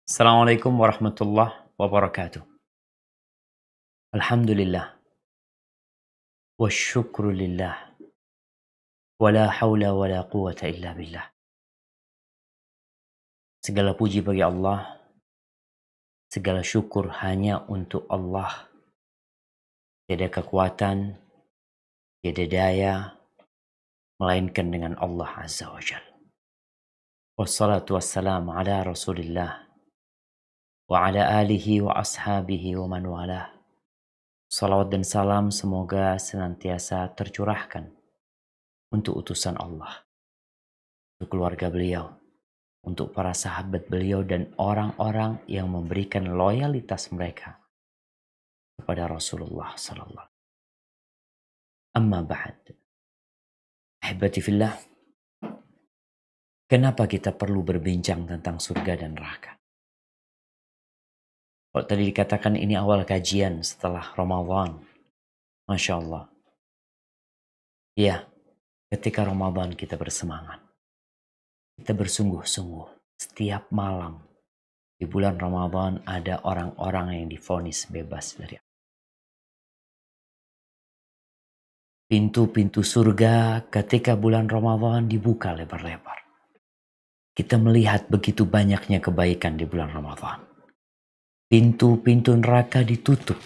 Assalamualaikum warahmatullahi wabarakatuh. Alhamdulillah wa syukru lillah wa la hawla wa la quwata illa billah. Segala puji bagi Allah, segala syukur hanya untuk Allah. Tiada kekuatan, tiada daya, melainkan dengan Allah Azza wa Jalla. Wassalatu wassalamu ala Rasulillah wa ala alihi wa ashabihi wa man walah. Salawat dan salam semoga senantiasa tercurahkan untuk utusan Allah, untuk keluarga beliau, untuk para sahabat beliau dan orang-orang yang memberikan loyalitas mereka kepada Rasulullah sallallahu. Amma ba'd. Ahibati fillah, kenapa kita perlu berbincang tentang surga dan neraka? Kalau tadi dikatakan ini awal kajian setelah Ramadan, Masya Allah. Ya, ketika Ramadan kita bersemangat. Kita bersungguh-sungguh. Setiap malam di bulan Ramadan ada orang-orang yang divonis bebas dari pintu-pintu surga ketika bulan Ramadan dibuka lebar-lebar. Kita melihat begitu banyaknya kebaikan di bulan Ramadan. Pintu-pintu neraka ditutup.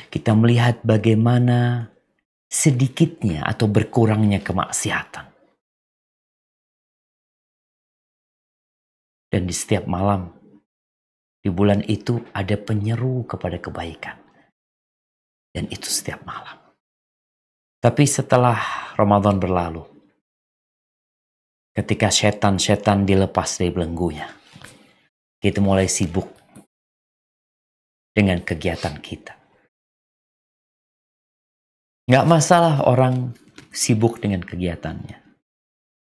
Kita melihat bagaimana sedikitnya atau berkurangnya kemaksiatan. Dan di setiap malam di bulan itu ada penyeru kepada kebaikan. Dan itu setiap malam. Tapi setelah Ramadan berlalu, ketika setan-setan dilepas dari belenggunya, kita mulai sibuk dengan kegiatan kita. Nggak masalah orang sibuk dengan kegiatannya,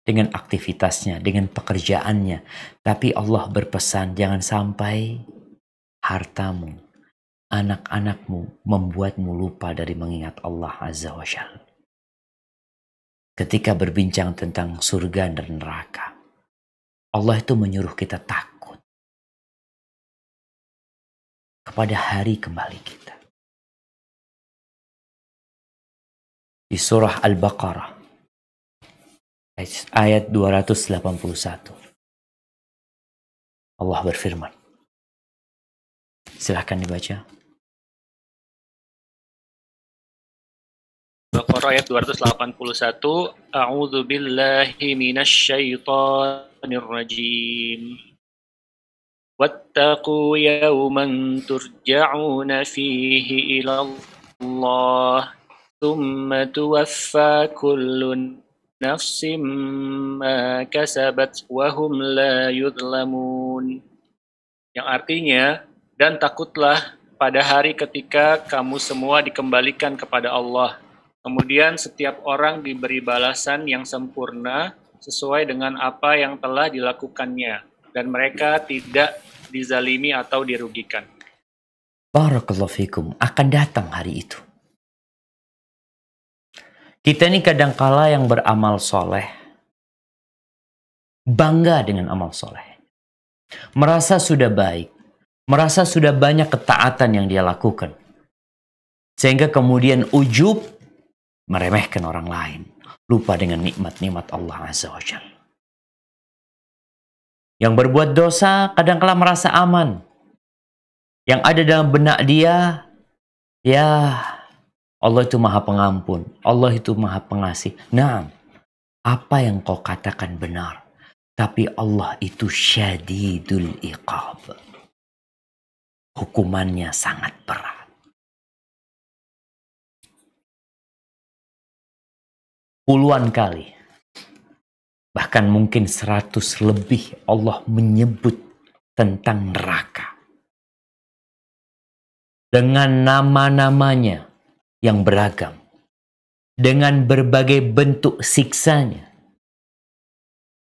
dengan aktivitasnya, dengan pekerjaannya. Tapi Allah berpesan, jangan sampai hartamu, anak-anakmu membuatmu lupa dari mengingat Allah Azza wa Jalla. Ketika berbincang tentang surga dan neraka, Allah itu menyuruh kita takut kepada hari kembali kita. Di surah Al-Baqarah, ayat 281, Allah berfirman. Silahkan dibaca. Baqarah ayat 281. A'udzu billahi minasy syaithanir rajim. Wattaqu yawman turja'una fihi ila Allah, thumma tuwaffa kullu nafsin ma kasabat wa hum la yudlamun. Yang artinya, dan takutlah pada hari ketika kamu semua dikembalikan kepada Allah. Kemudian setiap orang diberi balasan yang sempurna sesuai dengan apa yang telah dilakukannya. Dan mereka tidak dizalimi atau dirugikan. Barakallahu fikum. Akan datang hari itu. Kita ini kadangkala yang beramal soleh, bangga dengan amal soleh. Merasa sudah baik. Merasa sudah banyak ketaatan yang dia lakukan. Sehingga kemudian ujub meremehkan orang lain. Lupa dengan nikmat-nikmat Allah Azza wa Jalla. Yang berbuat dosa kadangkala merasa aman. Yang ada dalam benak dia, ya Allah itu maha pengampun. Allah itu maha pengasih. Nah, apa yang kau katakan benar. Tapi Allah itu syadidul iqab. Hukumannya sangat berat. Puluhan kali, bahkan mungkin 100 lebih Allah menyebut tentang neraka. Dengan nama-namanya yang beragam. Dengan berbagai bentuk siksanya.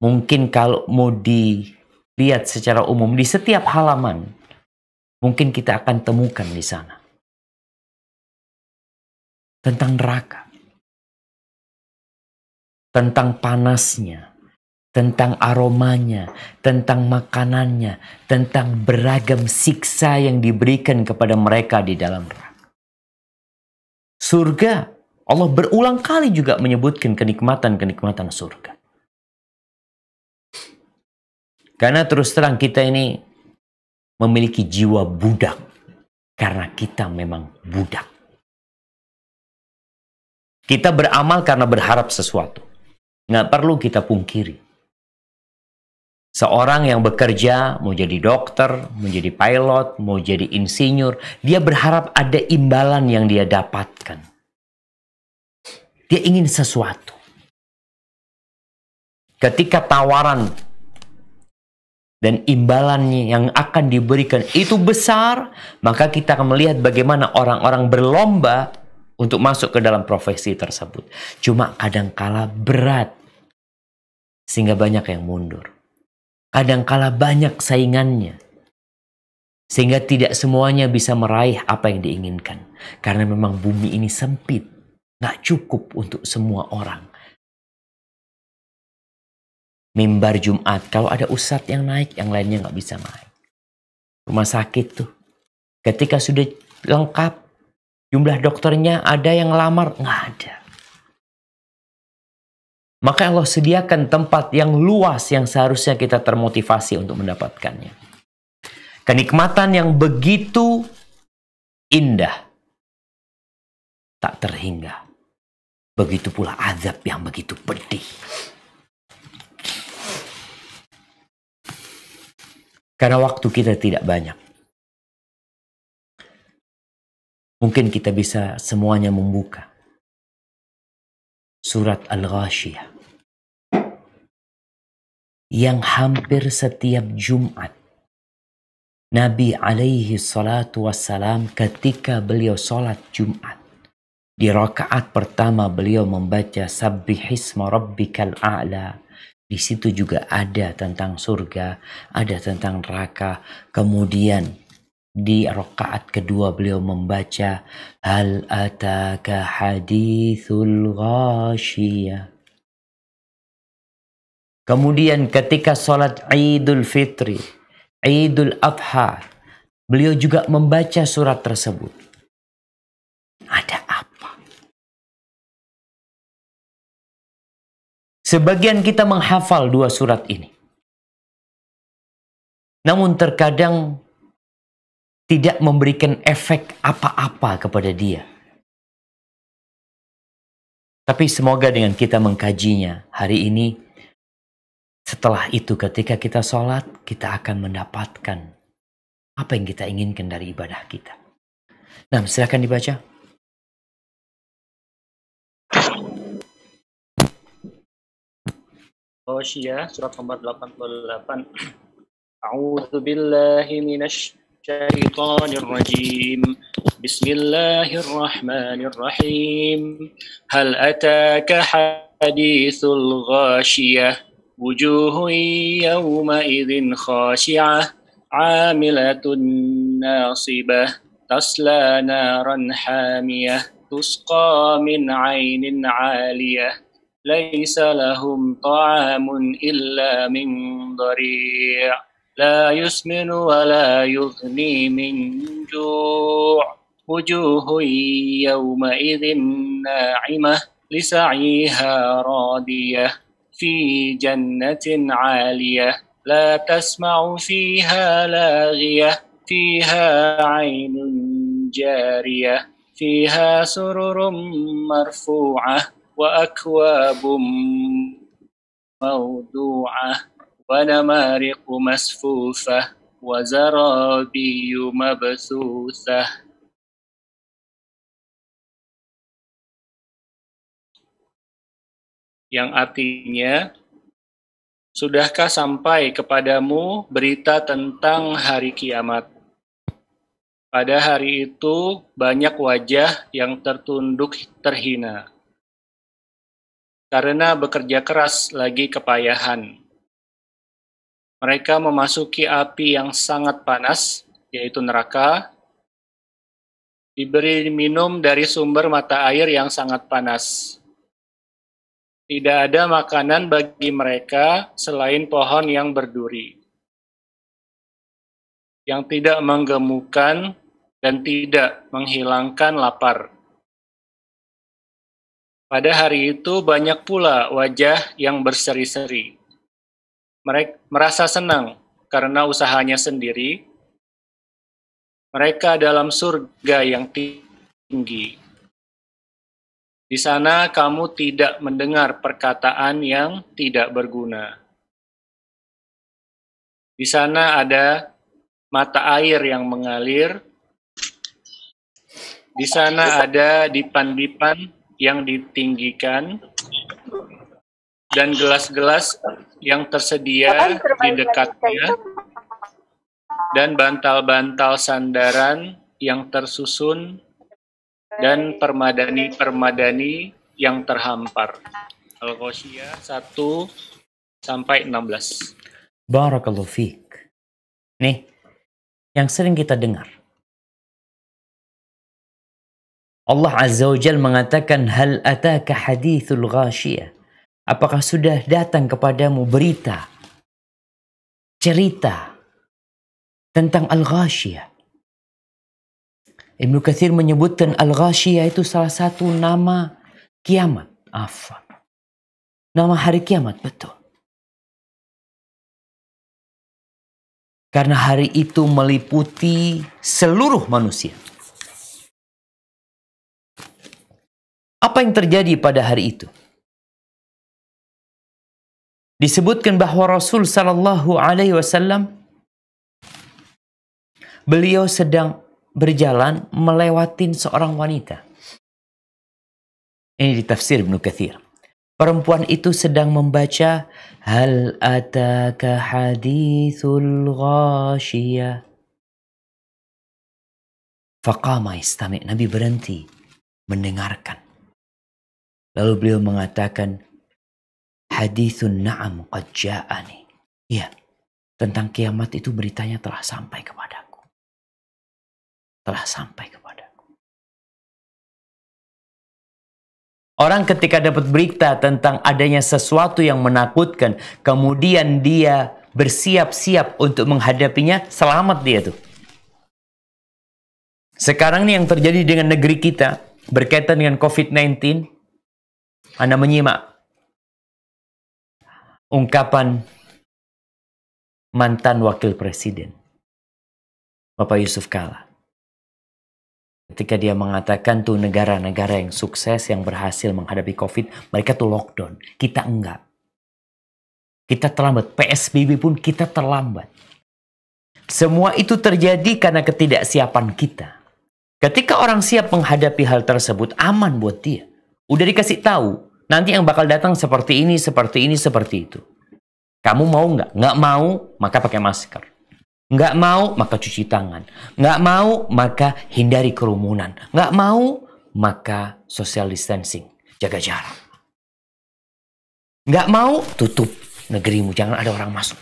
Mungkin kalau mau dilihat secara umum di setiap halaman, mungkin kita akan temukan di sana. Tentang neraka. Tentang panasnya. tentang aromanya, tentang makanannya, tentang beragam siksa yang diberikan kepada mereka di dalam neraka. Surga, Allah berulang kali juga menyebutkan kenikmatan-kenikmatan surga. Karena terus terang kita ini memiliki jiwa budak. Karena kita memang budak. Kita beramal karena berharap sesuatu. Nggak perlu kita pungkiri. Seorang yang bekerja, mau jadi dokter, mau jadi pilot, mau jadi insinyur, dia berharap ada imbalan yang dia dapatkan. Dia ingin sesuatu. Ketika tawaran dan imbalannya yang akan diberikan itu besar, maka kita akan melihat bagaimana orang-orang berlomba untuk masuk ke dalam profesi tersebut. Cuma kadangkala berat, sehingga banyak yang mundur. Kadangkala banyak saingannya, sehingga tidak semuanya bisa meraih apa yang diinginkan. Karena memang bumi ini sempit, nggak cukup untuk semua orang. Mimbar Jumat, kalau ada ustadz yang naik, yang lainnya nggak bisa naik. Rumah sakit tuh, ketika sudah lengkap, jumlah dokternya ada yang lamar, nggak ada. Maka Allah sediakan tempat yang luas yang seharusnya kita termotivasi untuk mendapatkannya. Kenikmatan yang begitu indah, tak terhingga. Begitu pula azab yang begitu pedih. Karena waktu kita tidak banyak. Mungkin kita bisa semuanya membuka surat Al-Ghashiyah. Yang hampir setiap Jumat Nabi alaihi salatu wassalam ketika beliau sholat Jumat, di rakaat pertama beliau membaca Sabbihisma rabbikal a'la. Di situ juga ada tentang surga, ada tentang neraka. Kemudian di rakaat kedua beliau membaca Hal ataka hadithul ghashiyah. Kemudian ketika sholat Idul Fitri, Idul Adha, beliau juga membaca surat tersebut. Ada apa? Sebagian kita menghafal dua surat ini. Namun terkadang tidak memberikan efek apa-apa kepada dia. Tapi semoga dengan kita mengkajinya hari ini, setelah itu ketika kita sholat, kita akan mendapatkan apa yang kita inginkan dari ibadah kita. Nah, silakan dibaca. Ghasyiyah, surat nomor 88. A'udzu billahi minasy syaitonir rajim. Bismillahirrahmanirrahim. Hal ataka hadithul ghashiyah. Wujuhun yawma idzin khashi'ah 'amilatun nasibah tasla naran hamiyah tusqa min 'ainin 'aliyah laisa lahum ta'amun illa min dhari' la yusminu wa la yughni min ju' wujuhun yawma idzin na'imah lisa'yiha radiyah في جنة عالية لا تسمع فيها لاغية فيها عين جارية فيها سرر مرفوعة وأكواب موضوعة ونمارق مصفوفة وزرابي مبثوثة. Yang artinya, sudahkah sampai kepadamu berita tentang hari kiamat? Pada hari itu banyak wajah yang tertunduk terhina, karena bekerja keras lagi kepayahan. Mereka memasuki api yang sangat panas, yaitu neraka, diberi minum dari sumber mata air yang sangat panas. Tidak ada makanan bagi mereka selain pohon yang berduri, yang tidak menggemukkan dan tidak menghilangkan lapar. Pada hari itu banyak pula wajah yang berseri-seri. Mereka merasa senang karena usahanya sendiri. Mereka dalam surga yang tinggi. Di sana kamu tidak mendengar perkataan yang tidak berguna. Di sana ada mata air yang mengalir. Di sana ada dipan-dipan yang ditinggikan dan gelas-gelas yang tersedia di dekatnya dan bantal-bantal sandaran yang tersusun dan permadani-permadani yang terhampar. Al-Ghasyiyah 1-16. Barakallahu fiik. Nih, yang sering kita dengar. Allah Azza wa Jalla mengatakan, hal ataka hadithul ghashiyah. Apakah sudah datang kepadamu berita, cerita tentang Al-Ghashiyah? Ibnu Katsir menyebutkan Al-Ghashiyah itu salah satu nama kiamat. Nama hari kiamat, betul. Karena hari itu meliputi seluruh manusia. Apa yang terjadi pada hari itu? Disebutkan bahwa Rasul Sallallahu Alaihi Wasallam beliau sedang berjalan melewatin seorang wanita. Ini di tafsir Ibnu Katsir. Perempuan itu sedang membaca hal ataka hadithul ghashiyah. Faqama istami'. Nabi berhenti mendengarkan. Lalu beliau mengatakan, hadithun na'am qad ja'ani. Ya, tentang kiamat itu beritanya telah sampai kepadaku. Telah sampai kepadaku. Orang ketika dapat berita tentang adanya sesuatu yang menakutkan, kemudian dia bersiap-siap untuk menghadapinya, selamat dia tuh. Sekarang nih yang terjadi dengan negeri kita berkaitan dengan COVID-19, Anda menyimak ungkapan mantan wakil presiden Bapak Yusuf Kala. Ketika dia mengatakan tuh negara-negara yang sukses, yang berhasil menghadapi COVID, mereka tuh lockdown. Kita enggak. Kita terlambat. PSBB pun kita terlambat. Semua itu terjadi karena ketidaksiapan kita. Ketika orang siap menghadapi hal tersebut, aman buat dia. Udah dikasih tahu, nanti yang bakal datang seperti ini, seperti ini, seperti itu. Kamu mau nggak? Nggak mau, maka pakai masker. Nggak mau, maka cuci tangan. Nggak mau, maka hindari kerumunan. Nggak mau, maka social distancing. Jaga jarak. Nggak mau, tutup negerimu. Jangan ada orang masuk.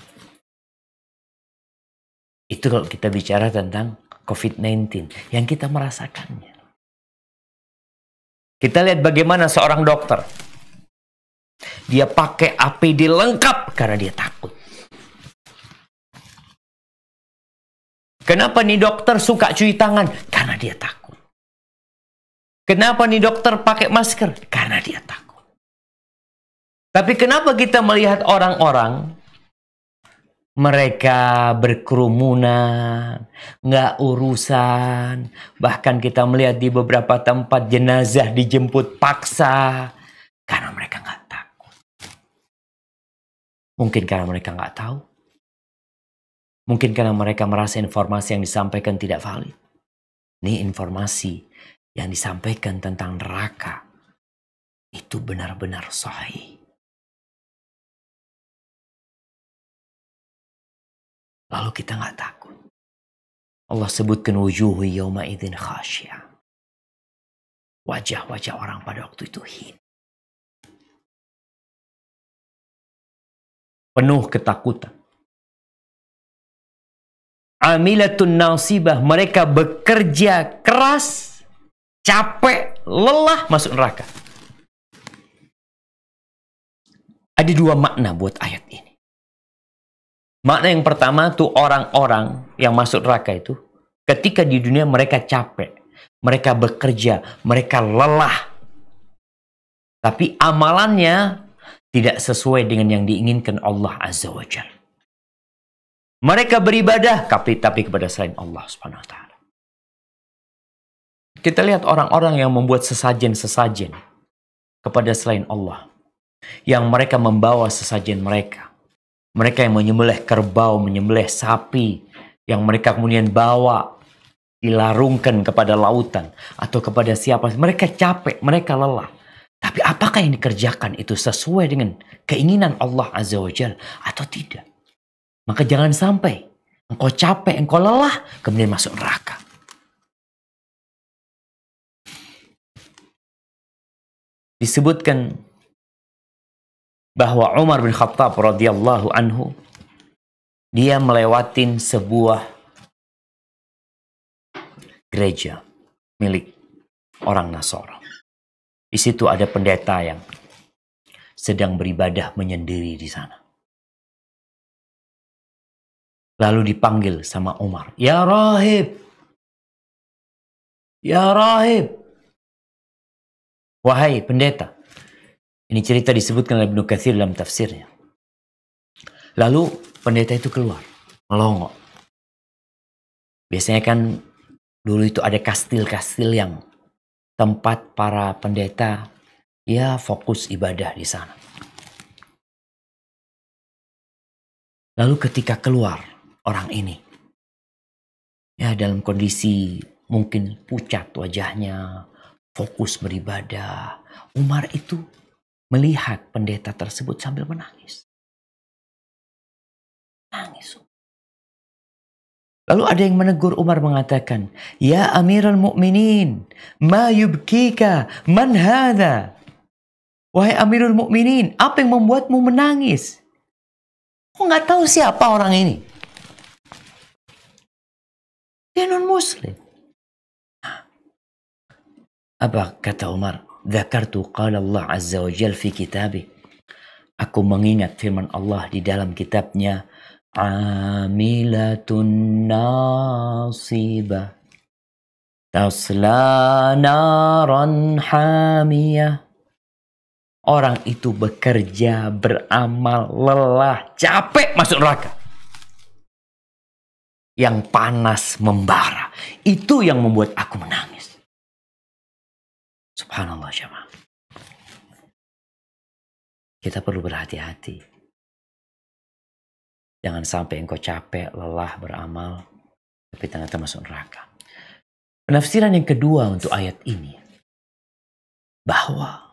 Itu kalau kita bicara tentang COVID-19 yang kita merasakannya. Kita lihat bagaimana seorang dokter. Dia pakai APD lengkap karena dia takut. Kenapa nih dokter suka cuci tangan? Karena dia takut. Kenapa nih dokter pakai masker? Karena dia takut. Tapi kenapa kita melihat orang-orang mereka berkerumunan, nggak urusan. Bahkan kita melihat di beberapa tempat jenazah dijemput paksa karena mereka nggak takut. Mungkin karena mereka nggak tahu. Mungkin karena mereka merasa informasi yang disampaikan tidak valid. Ini informasi yang disampaikan tentang neraka itu benar-benar sahih. Lalu kita nggak takut. Allah sebutkan wujuhu yawma idzin khasyah. Wajah-wajah orang pada waktu itu hina. Penuh ketakutan. Amilatun nasibah. Mereka bekerja keras, capek, lelah, masuk neraka. Ada dua makna buat ayat ini. Makna yang pertama tuh orang-orang yang masuk neraka itu, ketika di dunia mereka capek, mereka bekerja, mereka lelah. Tapi amalannya tidak sesuai dengan yang diinginkan Allah Azza wa Jalla. Mereka beribadah tapi kepada selain Allah Subhanahu wa taala. Kita lihat orang-orang yang membuat sesajen-sesajen kepada selain Allah. Yang mereka membawa sesajen mereka. Mereka yang menyembelih kerbau, menyembelih sapi. Yang mereka kemudian bawa, dilarungkan kepada lautan. Atau kepada siapa. Mereka capek, mereka lelah. Tapi apakah yang dikerjakan itu sesuai dengan keinginan Allah Azza wa Jalla atau tidak? Maka jangan sampai engkau capek, engkau lelah, kemudian masuk neraka. Disebutkan bahwa Umar bin Khattab radhiyallahu anhu, dia melewatin sebuah gereja milik orang Nasara. Di situ ada pendeta yang sedang beribadah menyendiri di sana. Lalu dipanggil sama Umar. Ya rahib. Ya rahib. Wahai pendeta. Ini cerita disebutkan oleh Ibnu Katsir dalam tafsirnya. Lalu pendeta itu keluar. Melongo. Biasanya kan dulu itu ada kastil-kastil yang tempat para pendeta ya fokus ibadah di sana. Lalu ketika keluar orang ini, ya dalam kondisi mungkin pucat wajahnya, fokus beribadah. Umar itu melihat pendeta tersebut sambil menangis. Nangis. Lalu ada yang menegur Umar mengatakan, Ya Amirul Mukminin, ma yubkika, man hadha? Wahai Amirul Mukminin, apa yang membuatmu menangis? Kok nggak tahu siapa orang ini? Dia non-muslim. Apa kata Umar? Dzakartu qala Allah Azza wa Jalla fi kitabih. Aku mengingat firman Allah di dalam kitabnya. Amilatun nasibah. Tasla naran hamiyah. Orang itu bekerja, beramal, lelah, capek masuk neraka. Yang panas membara. Itu yang membuat aku menangis. Subhanallah jemaah. Kita perlu berhati-hati. Jangan sampai engkau capek, lelah, beramal. Tapi ternyata masuk neraka. Penafsiran yang kedua untuk ayat ini. Bahwa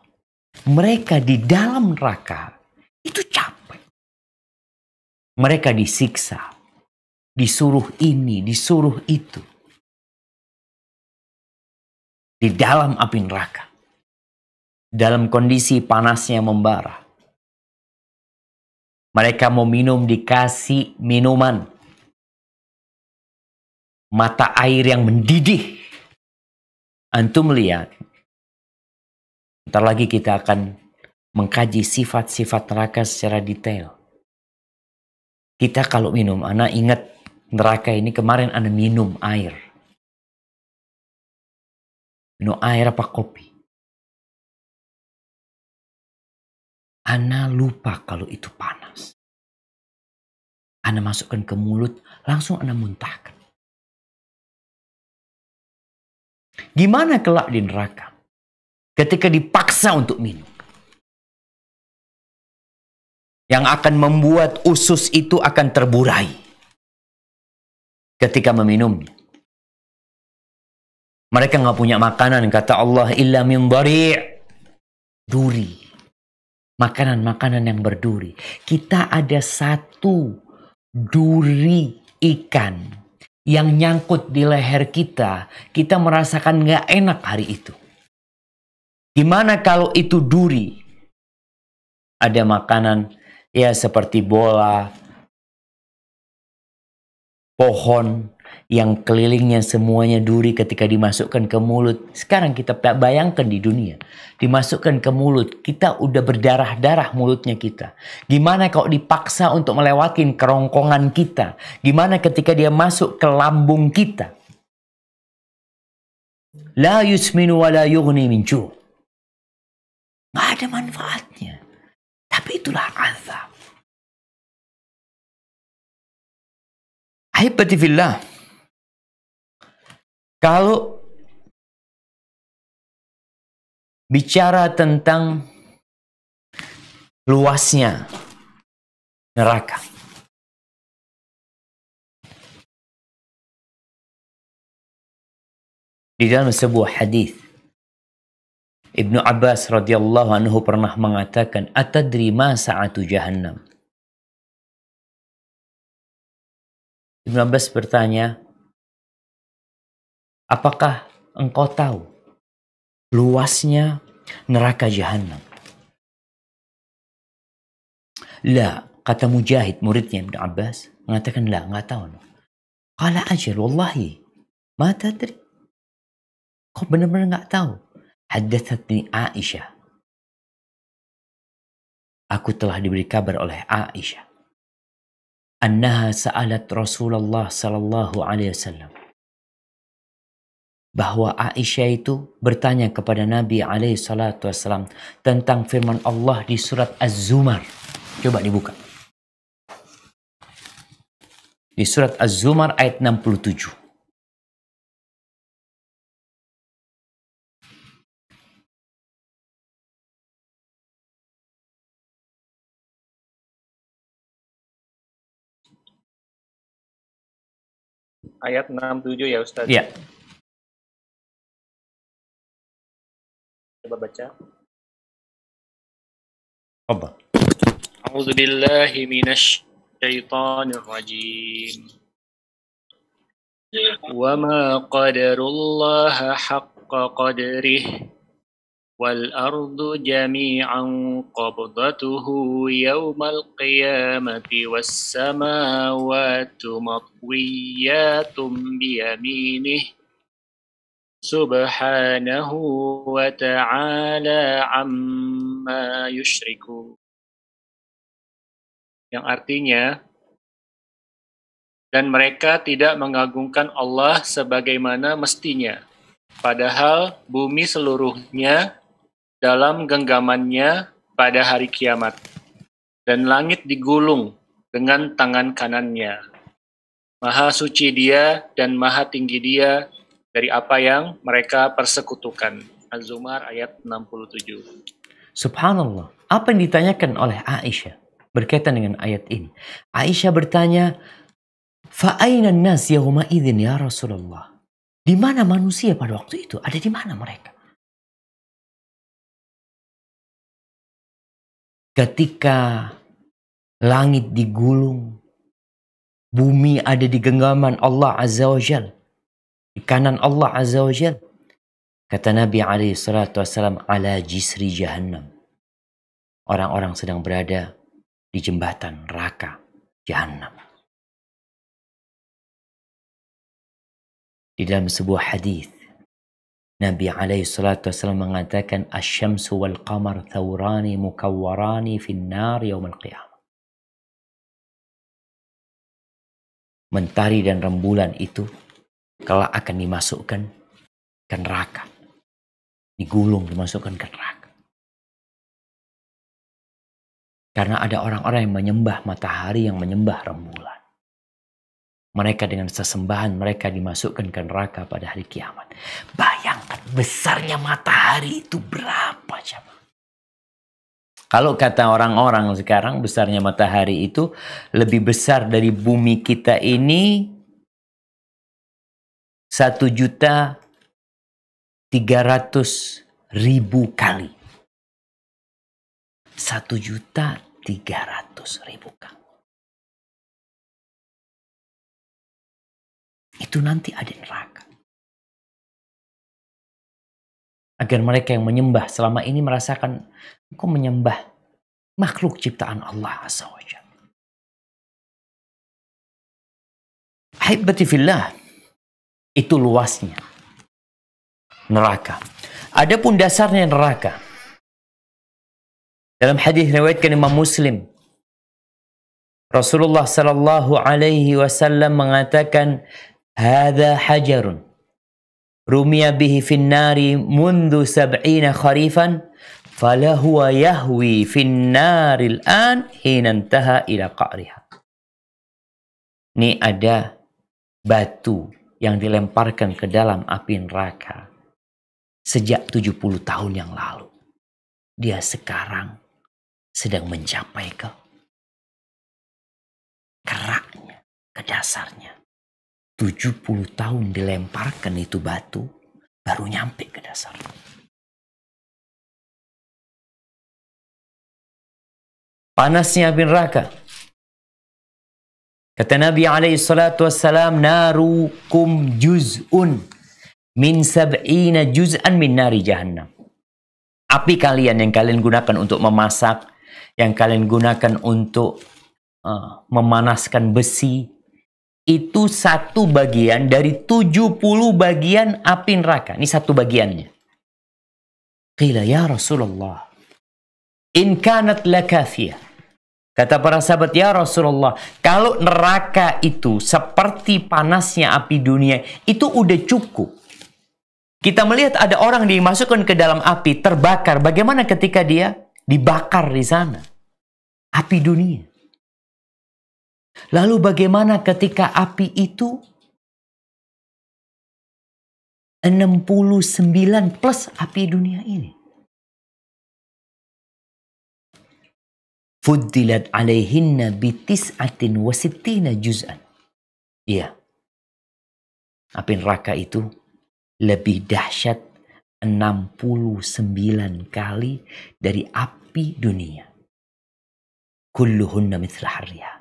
mereka di dalam neraka itu capek. Mereka disiksa. Disuruh ini, disuruh itu. Di dalam api neraka. Dalam kondisi panasnya membara. Mereka mau minum dikasih minuman. Mata air yang mendidih. Antum lihat. Ntar lagi kita akan mengkaji sifat-sifat neraka secara detail. Kita kalau minum, anak ingat neraka ini kemarin Anda minum air. Minum air apa kopi? Anda lupa kalau itu panas. Anda masukkan ke mulut, langsung Anda muntahkan. Gimana kelak di neraka? Ketika dipaksa untuk minum. Yang akan membuat usus itu akan terburai. Ketika meminumnya. Mereka nggak punya makanan, kata Allah, illa min dari'. Duri. Makanan-makanan yang berduri. Kita ada satu duri ikan yang nyangkut di leher kita. Kita merasakan nggak enak hari itu. Gimana kalau itu duri? Ada makanan ya seperti bola, pohon yang kelilingnya semuanya duri ketika dimasukkan ke mulut. Sekarang kita bayangkan di dunia, dimasukkan ke mulut, kita udah berdarah-darah mulutnya kita. Gimana kalau dipaksa untuk melewatin kerongkongan kita? Gimana ketika dia masuk ke lambung kita? La yusminu wa la yughni min ju'. Nggak ada manfaatnya. Tapi itulah azab. Ahibati fillah. Kalau bicara tentang luasnya neraka, di dalam sebuah hadis Ibnu Abbas radhiyallahu anhu pernah mengatakan, "Atadri ma sa'atu jahannam?" Ibnu Abbas bertanya, apakah engkau tahu luasnya neraka Jahannam? La, kata Mujahid, muridnya Ibn Abbas, mengatakan la, nggak tahu. Qala ajal, wallahi, ma tadri. Kau benar-benar nggak tahu. Haddathatni Aisyah. Aku telah diberi kabar oleh Aisyah. Annaha sa'alat Rasulullah sallallahu alaihi wasallam. Bahwa Aisyah itu bertanya kepada Nabi alaihi salatu wassalam tentang firman Allah di surat Az-Zumar. Coba dibuka. Di surat Az-Zumar ayat 67. Ayat 67 ya Ustaz. Ya. Coba baca. Apa? A'udzu billahi minasy syaithanir rajim. Wa ma qadarullaha haqqa qadrihi wal ardu jami'an qabdatuhu yawmal qiyamati was samawati matwiyatun biyaminih subhanahu wa ta'ala amma yusyriku. Yang artinya, dan mereka tidak mengagungkan Allah sebagaimana mestinya, padahal bumi seluruhnya dalam genggamannya pada hari kiamat, dan langit digulung dengan tangan kanannya. Maha suci Dia dan maha tinggi Dia dari apa yang mereka persekutukan. Az-Zumar ayat 67. Subhanallah. Apa yang ditanyakan oleh Aisyah berkaitan dengan ayat ini? Aisyah bertanya, "Fa'aina an-nas yawma idzin ya Rasulullah?" Di mana manusia pada waktu itu? Ada di mana mereka? Ketika langit digulung, bumi ada di genggaman Allah Azza wa Jal, di kanan Allah Azza wa Jal. Kata Nabi alaihi salatu wassalam, ala jisri jahannam. Orang-orang sedang berada di jembatan neraka Jahannam. Di dalam sebuah hadis, Nabi alaihi salatu wassalam mengatakan, asy-syamsu wal qamar thawrani mukawwarani fin nar yaumil qiyamah. Mentari dan rembulan itu kelak akan dimasukkan ke neraka. Digulung, dimasukkan ke neraka. Karena ada orang-orang yang menyembah matahari, yang menyembah rembulan. Mereka dengan sesembahan mereka dimasukkan ke neraka pada hari kiamat. Bayangkan besarnya matahari itu berapa coba? Kalau kata orang-orang sekarang besarnya matahari itu lebih besar dari bumi kita ini 1.300.000 kali. 1.300.000 kali. Itu nanti ada neraka. Agar mereka yang menyembah selama ini merasakan engkau menyembah makhluk ciptaan Allah Azza wa Jalla. Ahibati fillah. Itu luasnya neraka. Adapun dasarnya neraka, dalam hadis riwayatkan Imam Muslim, Rasulullah sallallahu alaihi wasallam mengatakan, "Hadza hajarun rumiya bihi fin nari mundu 70 kharifan, falahu yahwi fin naril an hina intaha ila qa'riha." Ini ada batu yang dilemparkan ke dalam api neraka sejak 70 tahun yang lalu. Dia sekarang sedang mencapai ke keraknya, ke dasarnya. 70 tahun dilemparkan itu batu, baru nyampe ke dasar. Panasnya api neraka. Kata Nabi alaihi salatu wassalam, narukum juz'un min 70 juz'an min nari jahannam. Api kalian yang kalian gunakan untuk memasak, yang kalian gunakan untuk memanaskan besi, itu satu bagian dari 70 bagian api neraka. Ini satu bagiannya. Qila ya Rasulullah, in kanat lakafiyah. Kata para sahabat, ya Rasulullah, kalau neraka itu seperti panasnya api dunia, itu udah cukup. Kita melihat ada orang dimasukkan ke dalam api, terbakar. Bagaimana ketika dia dibakar di sana? Api dunia. Lalu bagaimana ketika api itu 69 plus api dunia ini? Fuddilat alaihinna bitis'atin wa sittina juz'an. Iya. Api neraka itu lebih dahsyat 69 kali dari api dunia. Kulluhunna mithla harriha.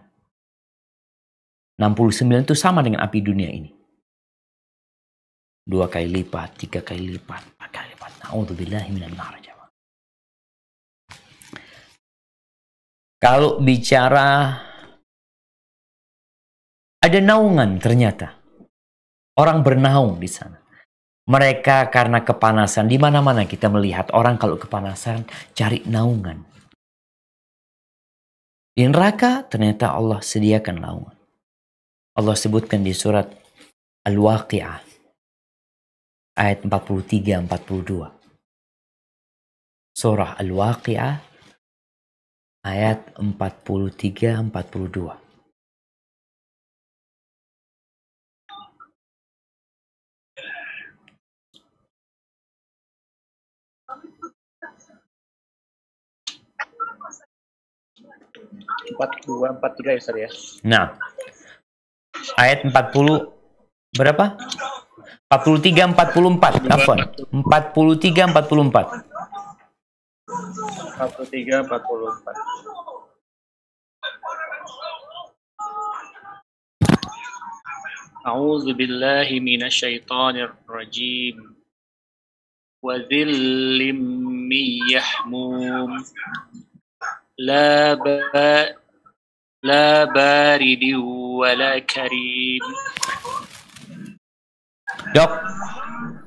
69 itu sama dengan api dunia ini. 2 kali lipat, 3 kali lipat, 4 kali lipat. Na'udzubillahi minan nar. Kalau bicara ada naungan, ternyata orang bernaung di sana. Mereka karena kepanasan, di mana-mana kita melihat orang kalau kepanasan cari naungan. Di neraka ternyata Allah sediakan naungan. Allah sebutkan di surat Al-Waqi'ah ayat 43-42. Surah Al-Waqi'ah ayat 43-42. Empat dua, 43 ya, Ustaz ya. Nah, ayat 40 berapa? 43-44. Afwan. 43-44. 43-44. A'udzu billahi minasyaitonir rajim. Wa dhillim min yahmum. La baridin wa la karim. Dok,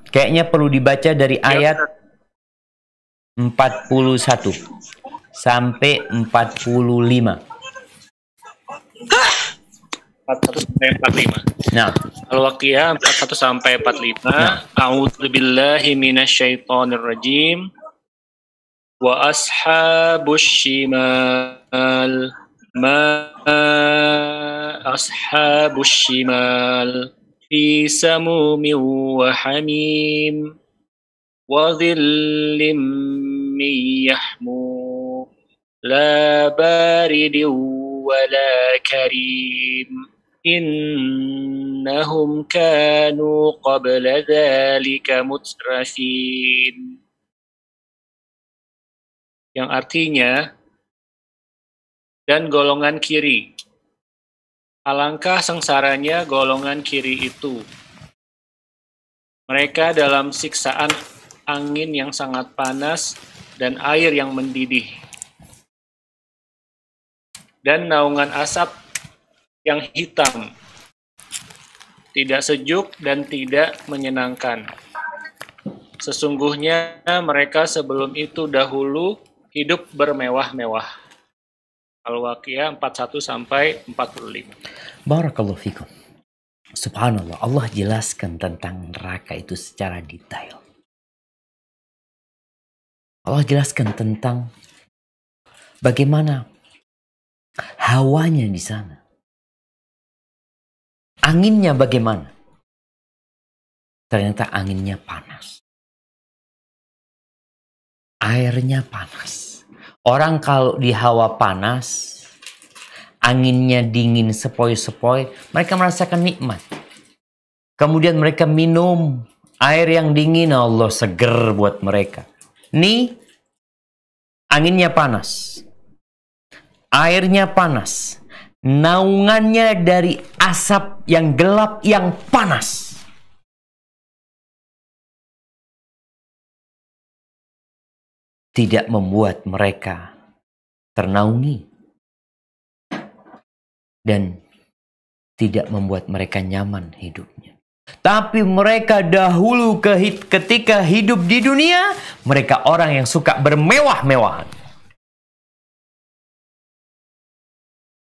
kayaknya perlu dibaca dari ayat 41 sampai 45. 41 sampai 45. Nah, Al-Waqi'ah 41 sampai 45. A'udzu billahi minasyaitonir rajim. Wa ashabus shimal ma ashabus shimal fi samumin wa hamim wa dhillim min yahmum la baridin wa la karim innahum kanu qabla dhalika mutrafin. Yang artinya, dan golongan kiri. Alangkah sengsaranya golongan kiri itu. Mereka dalam siksaan angin yang sangat panas dan air yang mendidih. Dan naungan asap yang hitam. tidak sejuk dan tidak menyenangkan. Sesungguhnya mereka sebelum itu dahulu hidup bermewah-mewah. Al-Waqiah 41 sampai 45. Barakallahu fikum. Subhanallah, Allah jelaskan tentang neraka itu secara detail. Allah jelaskan tentang bagaimana hawanya di sana. Anginnya bagaimana? Ternyata anginnya panas. Airnya panas. Orang kalau di hawa panas, anginnya dingin sepoi-sepoi, mereka merasakan nikmat. Kemudian mereka minum air yang dingin, Allah seger buat mereka. Nih, anginnya panas. Airnya panas. Naungannya dari asap yang gelap yang panas. Tidak membuat mereka ternaungi. Dan tidak membuat mereka nyaman hidupnya. Tapi mereka dahulu ketika hidup di dunia, mereka orang yang suka bermewah-mewahan.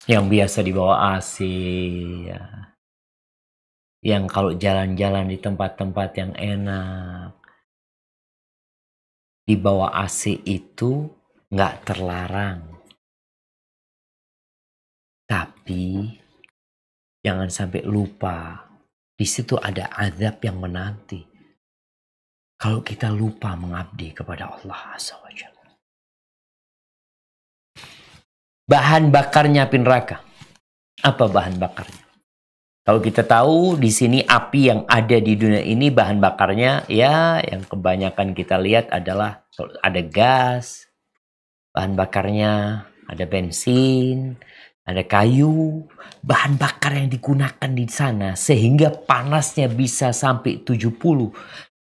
Yang biasa dibawa AC, ya. Yang kalau jalan-jalan di tempat-tempat yang enak, di bawah AC itu nggak terlarang. Tapi jangan sampai lupa, di situ ada azab yang menanti. Kalau kita lupa mengabdi kepada Allah Azza wa Jalla. Bahan bakarnya api neraka. Apa bahan bakarnya? Kalau kita tahu di sini api yang ada di dunia ini bahan bakarnya ya yang kebanyakan kita lihat adalah ada gas, bahan bakarnya ada bensin, ada kayu, bahan bakar yang digunakan di sana sehingga panasnya bisa sampai 70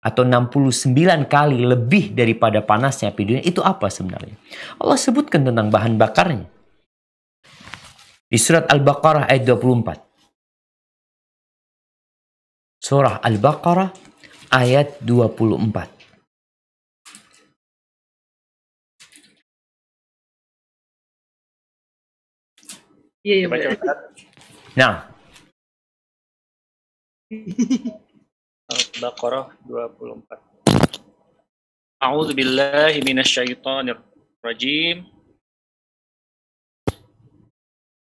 atau 69 kali lebih daripada panasnya api dunia. Itu apa sebenarnya? Allah sebutkan tentang bahan bakarnya. Di surat Al-Baqarah ayat 24. Surah Al-Baqarah ayat 24. Iya, Baca Ustaz. Nah, Al-Baqarah 24. A'udzu billahi minasyaitonir rajim.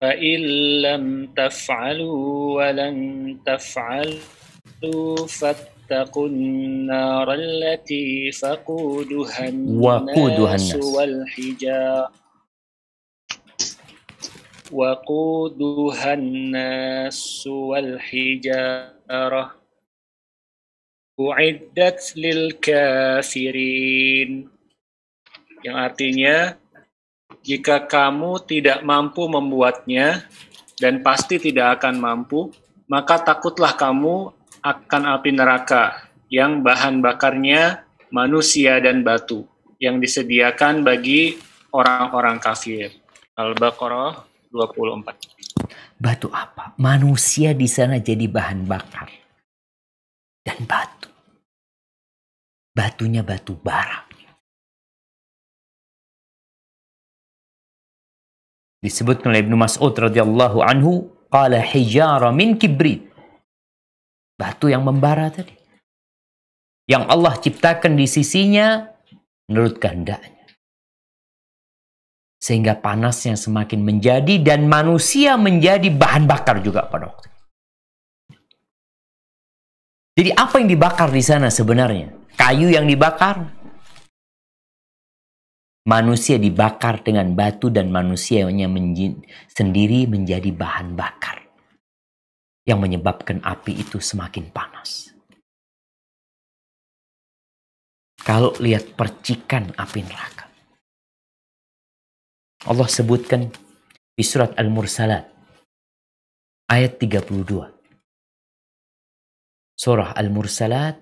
فَإِن لَّمْ تَفْعَلُوا وَلَن تَفْعَلُوا فَاتَّقُوا النَّارَ الَّتِي وَقُودُهَا النَّاسُ وَالْحِجَارَةُ أُعِدَّتْ لِلْكَافِرِينَ. Yang artinya, jika kamu tidak mampu membuatnya, dan pasti tidak akan mampu, maka takutlah kamu akan api neraka, yang bahan bakarnya manusia dan batu, yang disediakan bagi orang-orang kafir. Al-Baqarah 24. batu apa? Manusia di sana jadi bahan bakar. Dan batu. Batunya batu bara. Disebutkan oleh Ibnu Mas'ud radhiyallahu anhu, qala hijara min kibrit. Batu yang membara tadi. Yang Allah ciptakan di sisinya menurut kehendaknya. Sehingga panasnya semakin menjadi dan manusia menjadi bahan bakar juga pada waktu itu. Jadi apa yang dibakar di sana sebenarnya? Kayu yang dibakar? Manusia dibakar dengan batu dan manusianya sendiri menjadi bahan bakar. Yang menyebabkan api itu semakin panas. Kalau lihat percikan api neraka. Allah sebutkan di surat Al-Mursalat ayat 32. Surah Al-Mursalat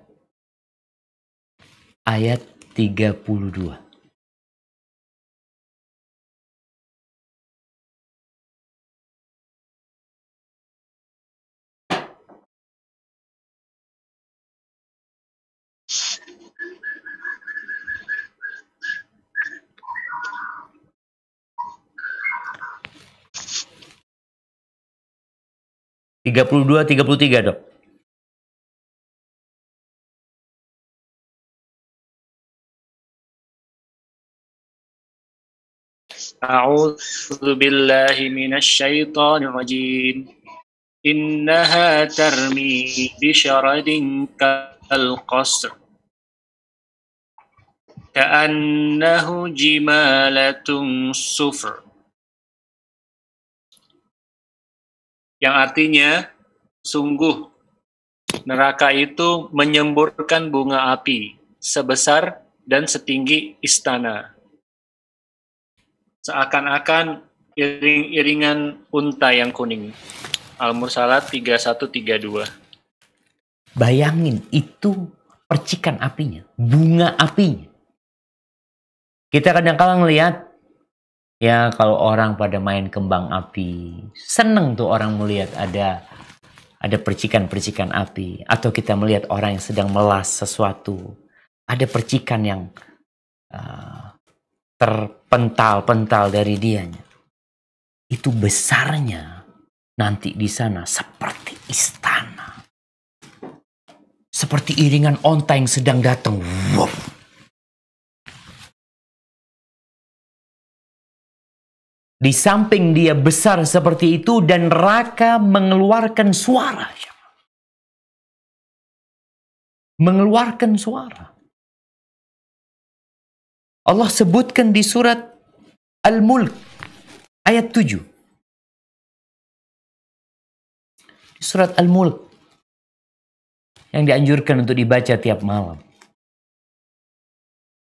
ayat 32. 32, 33 dok. A'udzu billahi minasyaitonir rajim. Innaha tarmi bisyaradin kal qasr. Ka'annahu jimalatun sufr. Yang artinya, sungguh neraka itu menyemburkan bunga api sebesar dan setinggi istana. Seakan-akan iring-iringan unta yang kuning. Al-Mursalat 31-32. Bayangin, itu percikan apinya, bunga apinya. Kita kadang-kadang ngelihat, ya kalau orang pada main kembang api, seneng tuh orang melihat ada percikan-percikan api. Atau kita melihat orang yang sedang melas sesuatu, ada percikan yang terpental-pental dari dianya. Itu besarnya nanti di sana seperti istana. Seperti iringan onta yang sedang datang. Wow. Di samping dia besar seperti itu dan neraka mengeluarkan suara. Mengeluarkan suara. Allah sebutkan di surat Al-Mulk ayat 7. Di surat Al-Mulk yang dianjurkan untuk dibaca tiap malam.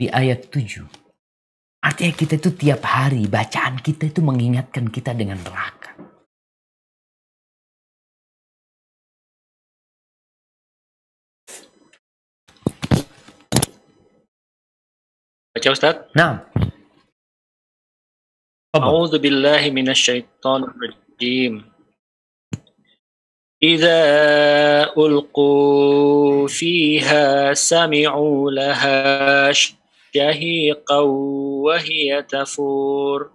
Di ayat 7. Artinya kita itu tiap hari, bacaan kita itu mengingatkan kita dengan neraka. Baca Ustaz. Nah. A'udzu billahi minasyaitonir rajim. Idza ulqu fiha sami'u laha syahiqaw wa hiya tafur.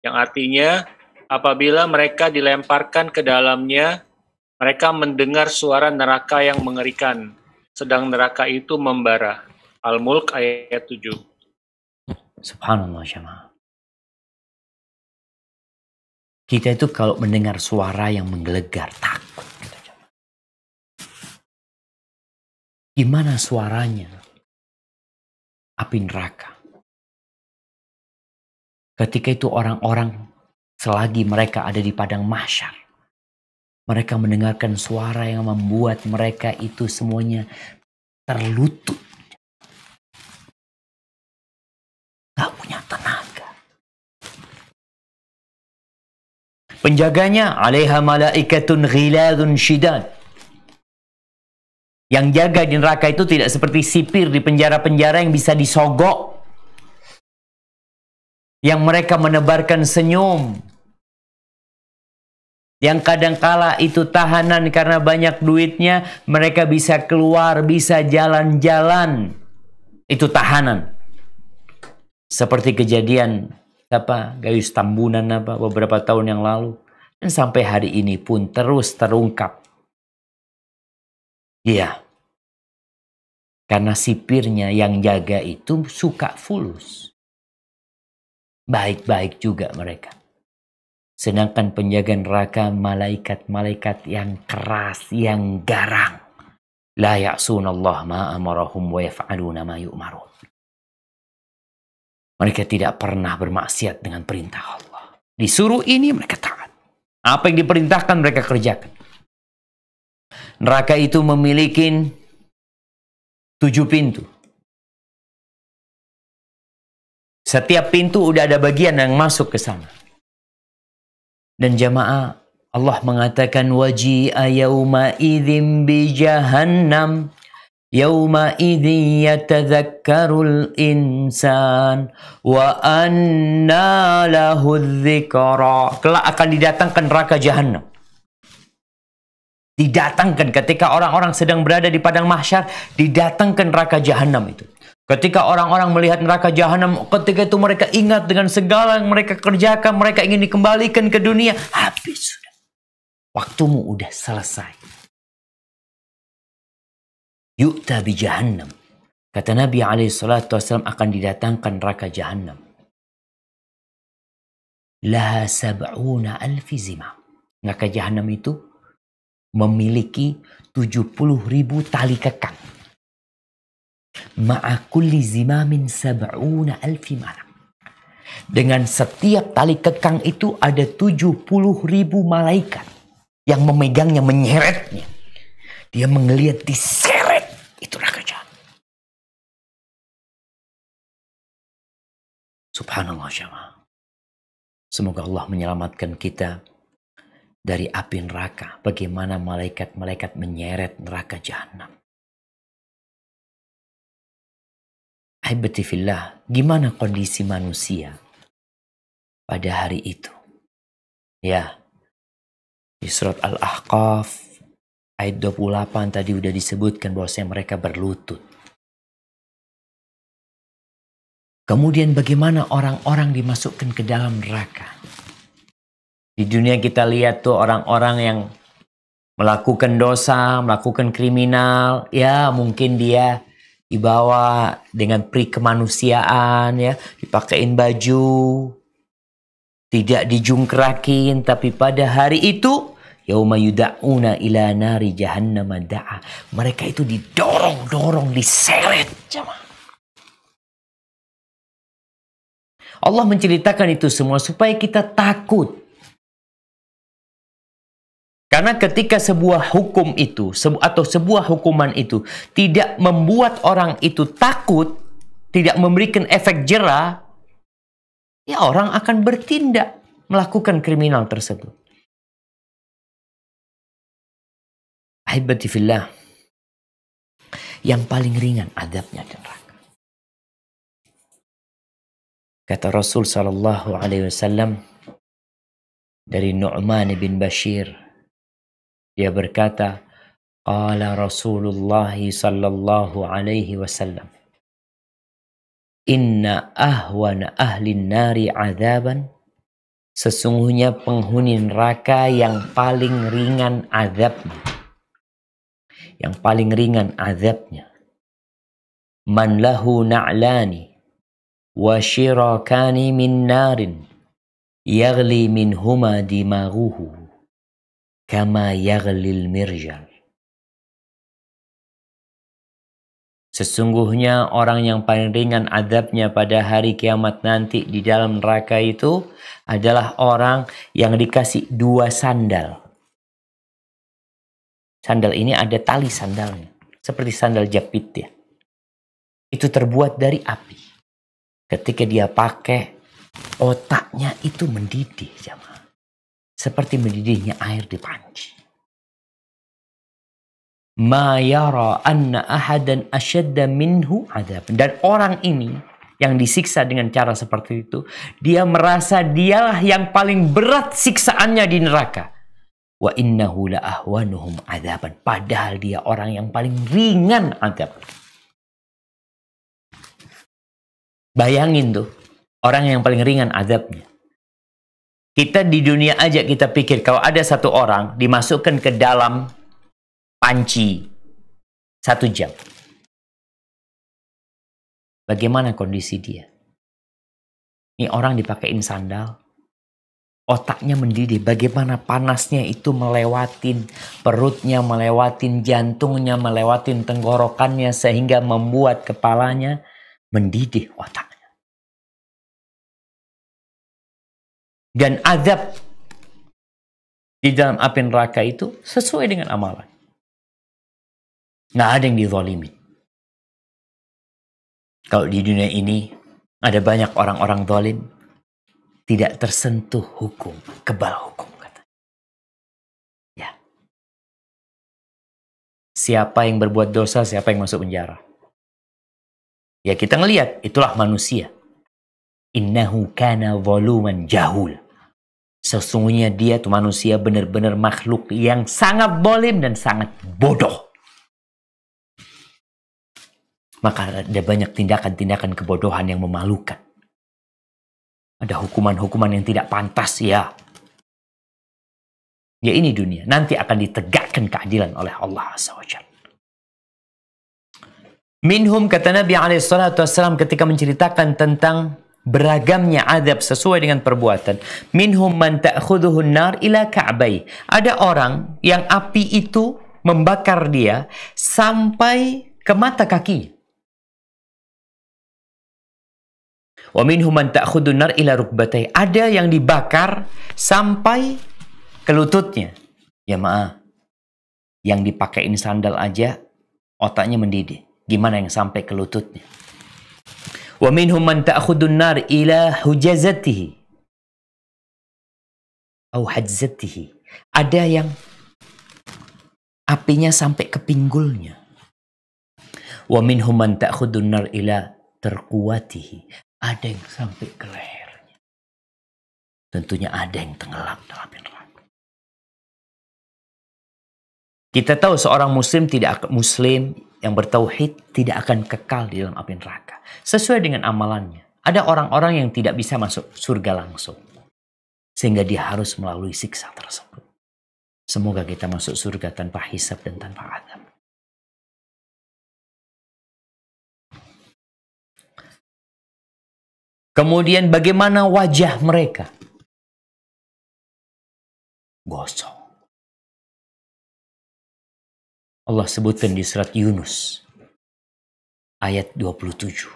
Yang artinya, apabila mereka dilemparkan ke dalamnya, mereka mendengar suara neraka yang mengerikan, sedang neraka itu membara. Al-Mulk ayat 7. Subhanallah jemaah. Kita itu kalau mendengar suara yang menggelegar, takut. Gimana suaranya? Api neraka. Ketika itu orang-orang selagi mereka ada di padang mahsyar, mereka mendengarkan suara yang membuat mereka itu semuanya terlutut. Gak punya tenaga. Penjaganya, alaiha malaikatun ghiladun syidad. Yang jaga di neraka itu tidak seperti sipir di penjara-penjara yang bisa disogok. Yang mereka menebarkan senyum. Yang kadangkala itu tahanan karena banyak duitnya, mereka bisa keluar, bisa jalan-jalan. Itu tahanan. Seperti kejadian Gayus Tambunan beberapa tahun yang lalu. Dan sampai hari ini pun terus terungkap. Iya. Karena sipirnya yang jaga itu suka fulus. Baik-baik juga mereka. Sedangkan penjaga neraka malaikat-malaikat yang keras, yang garang. La ya'sunallah ma amarahum wa yaf'aluna ma yu'marun. Mereka tidak pernah bermaksiat dengan perintah Allah. Disuruh ini mereka taat. Apa yang diperintahkan mereka kerjakan. Neraka itu memiliki 7 pintu. Setiap pintu udah ada bagian yang masuk ke sana. Dan jamaah, Allah mengatakan waji'a yawma idzin bi jahannam. Yawma idzin yatadzakkarul insan wa anna lahu dzikra. Kelak akan didatangkan neraka jahannam. Didatangkan ketika orang-orang sedang berada di padang mahsyar, didatangkan neraka jahanam itu. Ketika orang-orang melihat neraka jahanam, ketika itu mereka ingat dengan segala yang mereka kerjakan, mereka ingin dikembalikan ke dunia, habis sudah. Waktumu udah selesai. Yu'ta bi jahannam. Kata Nabi SAW akan didatangkan neraka jahannam. Laha sab'una alfi zimam. Neraka jahannam itu memiliki 70.000 tali kekang. Ma'a kulli zimamin sab'una alfi malak. Dengan setiap tali kekang itu ada 70.000 malaikat yang memegangnya, menyeretnya. Dia menggeliat, diseret. Itu neraka jahannam. Subhanallah jamaah. Semoga Allah menyelamatkan kita dari api neraka. Bagaimana malaikat-malaikat menyeret neraka jahannam. Ahibati fillah, gimana kondisi manusia pada hari itu? Ya, di surat Al-Ahqaf ayat 28 tadi udah disebutkan bahwasanya mereka berlutut. Kemudian bagaimana orang-orang dimasukkan ke dalam neraka? Di dunia kita lihat tuh orang-orang yang melakukan dosa, melakukan kriminal, ya mungkin dia dibawa dengan peri kemanusiaan, ya dipakein baju, tidak dijungkrakin, tapi pada hari itu yauma yuda'una ila nari jahannam da'a. Mereka itu didorong-dorong, diseret, jemaah. Allah menceritakan itu semua supaya kita takut. Karena ketika sebuah hukum itu atau sebuah hukuman itu tidak membuat orang itu takut, tidak memberikan efek jera, ya orang akan bertindak melakukan kriminal tersebut. Ahibati fillah, yang paling ringan azabnya di neraka. Kata Rasul sallallahu alaihi wasallam dari Nu'man bin Bashir, dia berkata, qala Rasulullah sallallahu alaihi wasallam, inna ahwana ahli nari azaban, sesungguhnya penghuni neraka yang paling ringan azabnya. Yang paling ringan azabnya. Man lahu na'lani wa shirakani min narin yaghli minhuma dimaghuhu kama yaghlil mirjal. Sesungguhnya orang yang paling ringan azabnya pada hari kiamat nanti di dalam neraka itu adalah orang yang dikasih 2 sandal. Sandal ini ada tali sandalnya, seperti sandal jepit ya. Itu terbuat dari api. Ketika dia pakai, otaknya itu mendidih, jemaah. Seperti mendidihnya air di panci. Ma yara anna ahadan asyadda minhu adab. Dan orang ini yang disiksa dengan cara seperti itu, dia merasa dialah yang paling berat siksaannya di neraka. Wa innahu la ahwanuhum adaban. Padahal dia orang yang paling ringan adab. Bayangin tuh, orang yang paling ringan adabnya. Kita di dunia aja kita pikir kalau ada satu orang dimasukkan ke dalam panci 1 jam. Bagaimana kondisi dia? Ini orang dipakein sandal, otaknya mendidih. Bagaimana panasnya itu melewatin perutnya, melewatin jantungnya, melewatin tenggorokannya sehingga membuat kepalanya mendidih otaknya. Dan azab di dalam api neraka itu sesuai dengan amalan. Nggak ada yang dizalimin. Kalau di dunia ini ada banyak orang-orang zalim, tidak tersentuh hukum, kebal hukum katanya. Ya. Siapa yang berbuat dosa, siapa yang masuk penjara. Ya kita ngelihat, itulah manusia. Innahu kana zaluman jahul. Sesungguhnya dia tuh manusia benar-benar makhluk yang sangat zalim dan sangat bodoh. Maka ada banyak tindakan-tindakan kebodohan yang memalukan. Ada hukuman-hukuman yang tidak pantas ya. Ya ini dunia. Nanti akan ditegakkan keadilan oleh Allah Azza wa Jalla. Minhum, kata Nabi SAW ketika menceritakan tentang beragamnya adab sesuai dengan perbuatan. Minhum man ta'khudhuhu an-nar ila ka'bai. Ada orang yang api itu membakar dia sampai ke mata kaki. Wa minhum man ta'khudhu an-nar ila rukbatai. Ada yang dibakar sampai ke lututnya. Ya maaf, yang dipakein sandal aja otaknya mendidih. Gimana yang sampai ke lututnya? Wa minhum man ta'khudhu an-nar ila hujazatihi au hajzatihi. Ada yang apinya sampai ke pinggulnya. Wa minhum man ta'khudhu an-nar ila tarquwatihi. Ada yang sampai ke lehernya. Tentunya ada yang tenggelam dalam neraka. Kita tahu seorang muslim yang bertauhid tidak akan kekal di dalam api neraka. Sesuai dengan amalannya. Ada orang-orang yang tidak bisa masuk surga langsung. Sehingga dia harus melalui siksa tersebut. Semoga kita masuk surga tanpa hisab dan tanpa azab. Kemudian bagaimana wajah mereka? Gosong. Allah sebutkan di surat Yunus ayat 27.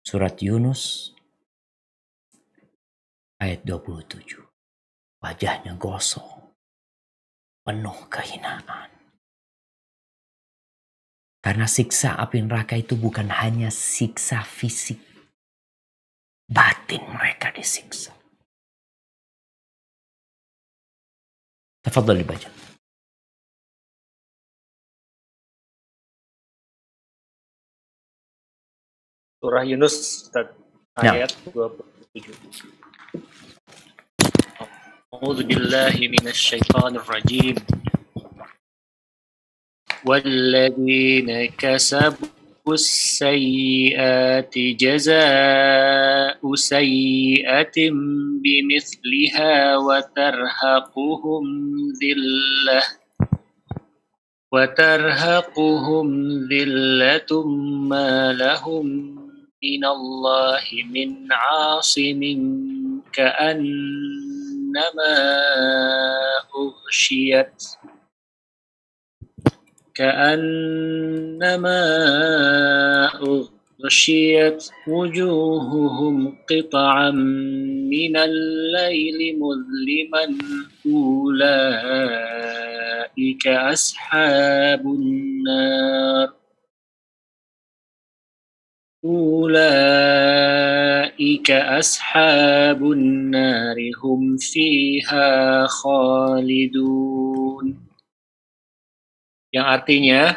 Surat Yunus ayat 27. Wajahnya gosong, penuh kehinaan. Karena siksa api neraka itu bukan hanya siksa fisik. Batin mereka disiksa. Tafadhal dibaca. Surah Yunus, ayat 27. A'udzu billahi minasy syaithanir rajim. Walladzina kasabu as-sayyi'ati jazaa'u sayyi'atin bimithliha wa tarhaquhum dhillatun ma lahum minallahi min 'asimin ka'annama ughshiyat wujuhuhum qita'an minal laili mudliman ulaika ashabun nar hum fiha khalidun. Yang artinya,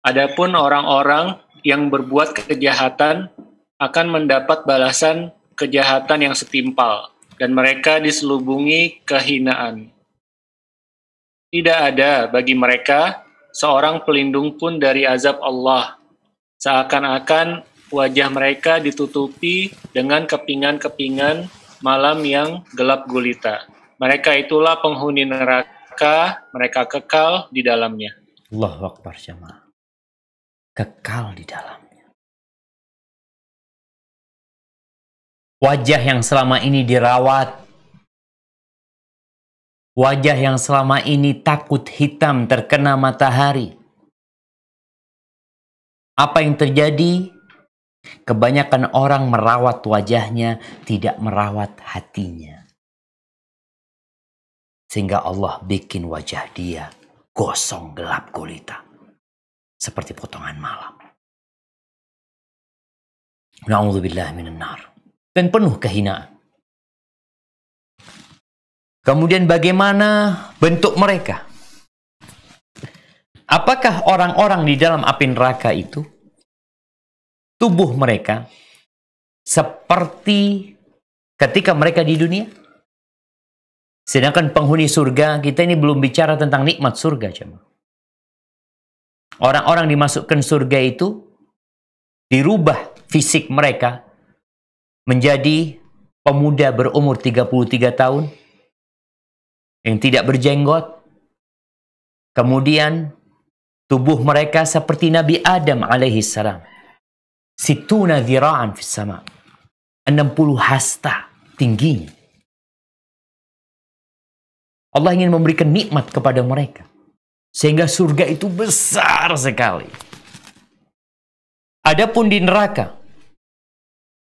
adapun orang-orang yang berbuat kejahatan akan mendapat balasan kejahatan yang setimpal, dan mereka diselubungi kehinaan. Tidak ada bagi mereka seorang pelindung pun dari azab Allah, seakan-akan wajah mereka ditutupi dengan kepingan-kepingan malam yang gelap gulita. Mereka itulah penghuni neraka, mereka kekal di dalamnya. Allahu Akbar jamaah. Kekal di dalamnya. Wajah yang selama ini dirawat. Wajah yang selama ini takut hitam terkena matahari. Apa yang terjadi? Kebanyakan orang merawat wajahnya, tidak merawat hatinya. Sehingga Allah bikin wajah dia gosong gelap gulita. Seperti potongan malam. Na'udzubillah minan nar. Dan penuh kehinaan. Kemudian bagaimana bentuk mereka? Apakah orang-orang di dalam api neraka itu tubuh mereka seperti ketika mereka di dunia? Sedangkan penghuni surga, kita ini belum bicara tentang nikmat surga. Orang-orang dimasukkan surga itu dirubah fisik mereka menjadi pemuda berumur 33 tahun yang tidak berjenggot. Kemudian tubuh mereka seperti Nabi Adam alaihi salam. Situna dhira'an fis sama. 60 hasta tingginya. Allah ingin memberikan nikmat kepada mereka. Sehingga surga itu besar sekali. Adapun di neraka,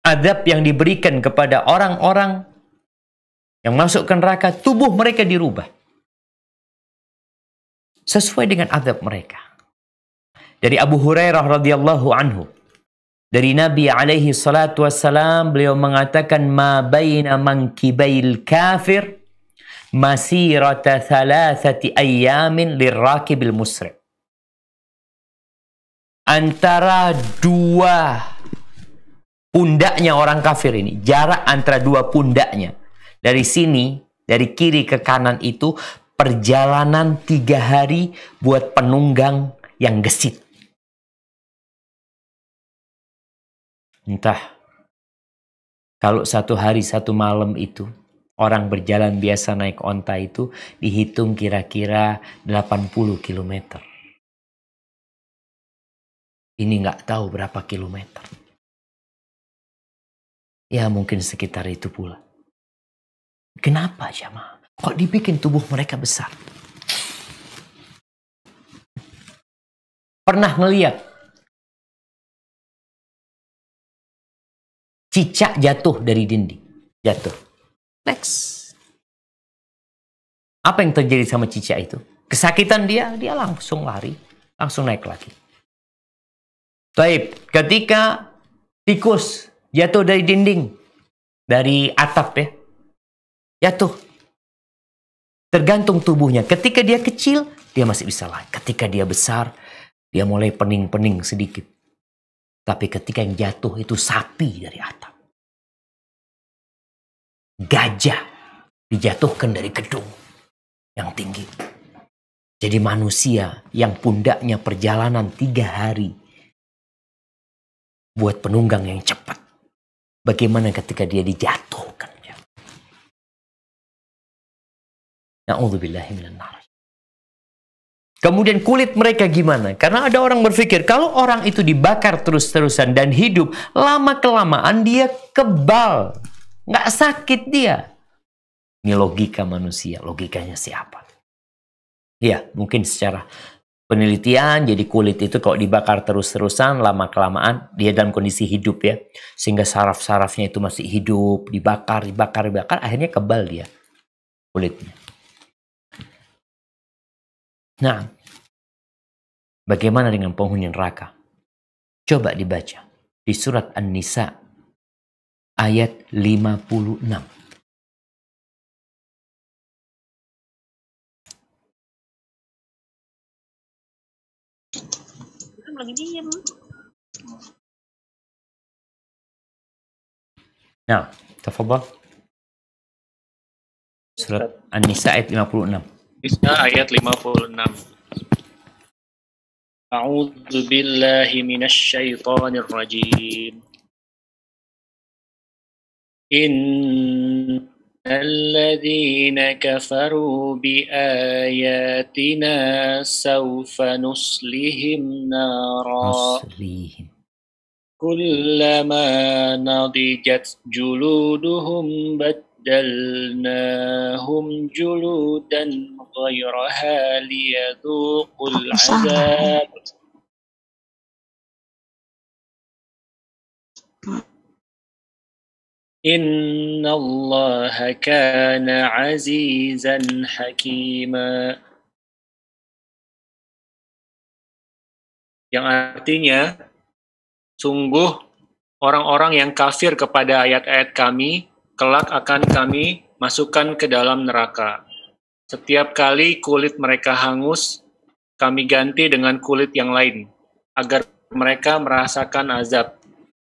azab yang diberikan kepada orang-orang yang masuk ke neraka, tubuh mereka dirubah. Sesuai dengan azab mereka. Dari Abu Hurairah radhiyallahu anhu, dari Nabi alaihi salatu wassalam, beliau mengatakan, ma baina mankibail kafir masirata thalathati ayyamin lirrakibil musri'. Antara dua pundaknya orang kafir ini, jarak antara dua pundaknya, dari sini, dari kiri ke kanan itu, perjalanan 3 hari buat penunggang yang gesit. Entah, kalau 1 hari 1 malam itu, orang berjalan biasa naik onta itu, dihitung kira-kira 80 km. Ini nggak tahu berapa kilometer. Ya mungkin sekitar itu pula. Kenapa jamaah? Kok dibikin tubuh mereka besar? Pernah ngeliat cicak jatuh dari dinding? Jatuh. Next. Apa yang terjadi sama cicak itu? Kesakitan dia langsung lari. Langsung naik lagi. Baik, ketika tikus jatuh dari dinding, dari atap ya, jatuh. Tergantung tubuhnya. Ketika dia kecil, dia masih bisa lari. Ketika dia besar, dia mulai pening-pening sedikit. Tapi ketika yang jatuh itu sapi dari atap. Gajah dijatuhkan dari gedung yang tinggi. Jadi manusia yang pundaknya perjalanan 3 hari buat penunggang yang cepat. Bagaimana ketika dia dijatuhkan? Na'udzubillahi minan nar. Kemudian kulit mereka gimana? Karena ada orang berpikir kalau orang itu dibakar terus-terusan dan hidup, lama-kelamaan dia kebal. Nggak sakit dia. Ini logika manusia. Logikanya siapa? Ya, mungkin secara penelitian, jadi kulit itu kalau dibakar terus-terusan, lama-kelamaan dia dalam kondisi hidup ya. Sehingga saraf-sarafnya itu masih hidup, dibakar, akhirnya kebal dia kulitnya. Nah, bagaimana dengan penghuni neraka? Coba dibaca di surat An-Nisa ayat 56. Lagi diem. Nah, tafadhal. Surat An-Nisa ayat 56. Nisa ayat 56. A'udzu billahi minasy syaithanir rajim. Innal ladzina kafaru bi ayatina sawfa nuslihim nara. Kullama nadijat juluduhum بدلناهم جلودا غيرها ليذوقوا العذاب إن الله كان عزيزا حكيما. Yang artinya, sungguh orang-orang yang kafir kepada ayat-ayat kami kelak akan kami masukkan ke dalam neraka. Setiap kali kulit mereka hangus, kami ganti dengan kulit yang lain, agar mereka merasakan azab.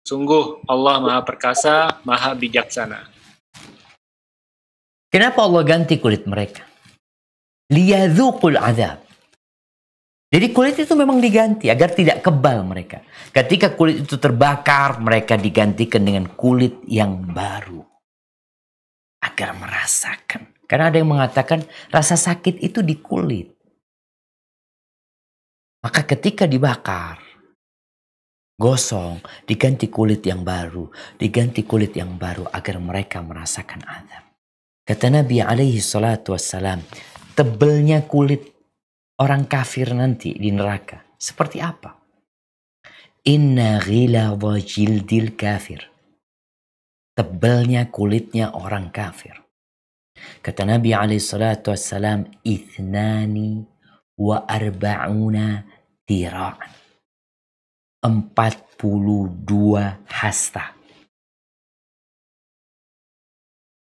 Sungguh Allah Maha Perkasa, Maha Bijaksana. Kenapa Allah ganti kulit mereka? Liyadzuqul azab. Jadi kulit itu memang diganti agar tidak kebal mereka. Ketika kulit itu terbakar, mereka digantikan dengan kulit yang baru. Agar merasakan Karena ada yang mengatakan rasa sakit itu di kulit. Maka ketika dibakar, gosong, diganti kulit yang baru, diganti kulit yang baru agar mereka merasakan azab. Kata Nabi alaihi salatu wassalam, tebelnya kulit orang kafir nanti di neraka seperti apa? Inna ghiladha jildil kafir. Tebelnya kulitnya orang kafir. Kata Nabi alaihi salatu wassalam, ithnani wa arba'una tira'an. 42 hasta.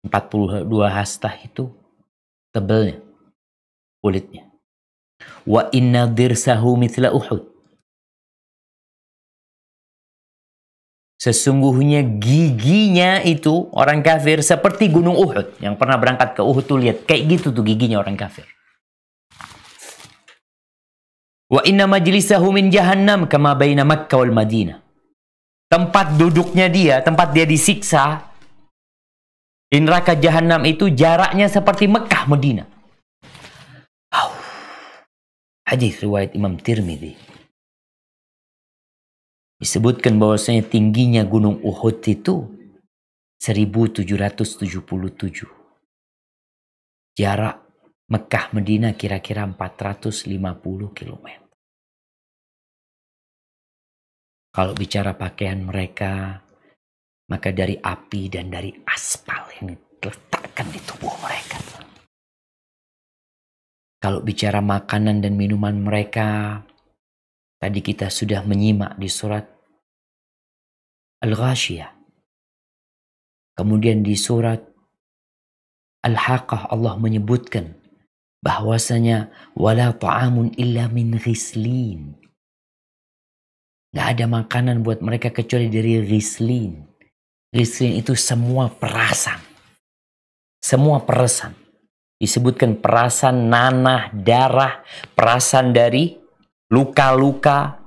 42 hasta itu tebelnya kulitnya. Wa inna dirsahu mithla Uhud. Sesungguhnya giginya itu orang kafir seperti gunung Uhud. Yang pernah berangkat ke Uhud tuh lihat kayak gitu tuh giginya orang kafir. Wa inna majlisahu min jahannam kama baina Makkah wal Madinah. Tempat duduknya dia, tempat dia disiksa di neraka Jahannam itu jaraknya seperti Mekah Madinah. Hadis riwayat Imam Tirmidzi. Disebutkan bahwasanya tingginya gunung Uhud itu 1777. Jarak Mekah Madinah kira-kira 450 km. Kalau bicara pakaian mereka, maka dari api dan dari aspal yang diletakkan di tubuh mereka. Kalau bicara makanan dan minuman mereka, tadi kita sudah menyimak di surat Al-Ghashiyah. Kemudian di surat Al-Haqqah Allah menyebutkan bahwasanya wala ta'amun illa min ghislin. Gak ada makanan buat mereka kecuali dari ghislin. Ghislin itu semua perasan. Semua perasan. Disebutkan perasan nanah, darah, perasan dari luka-luka,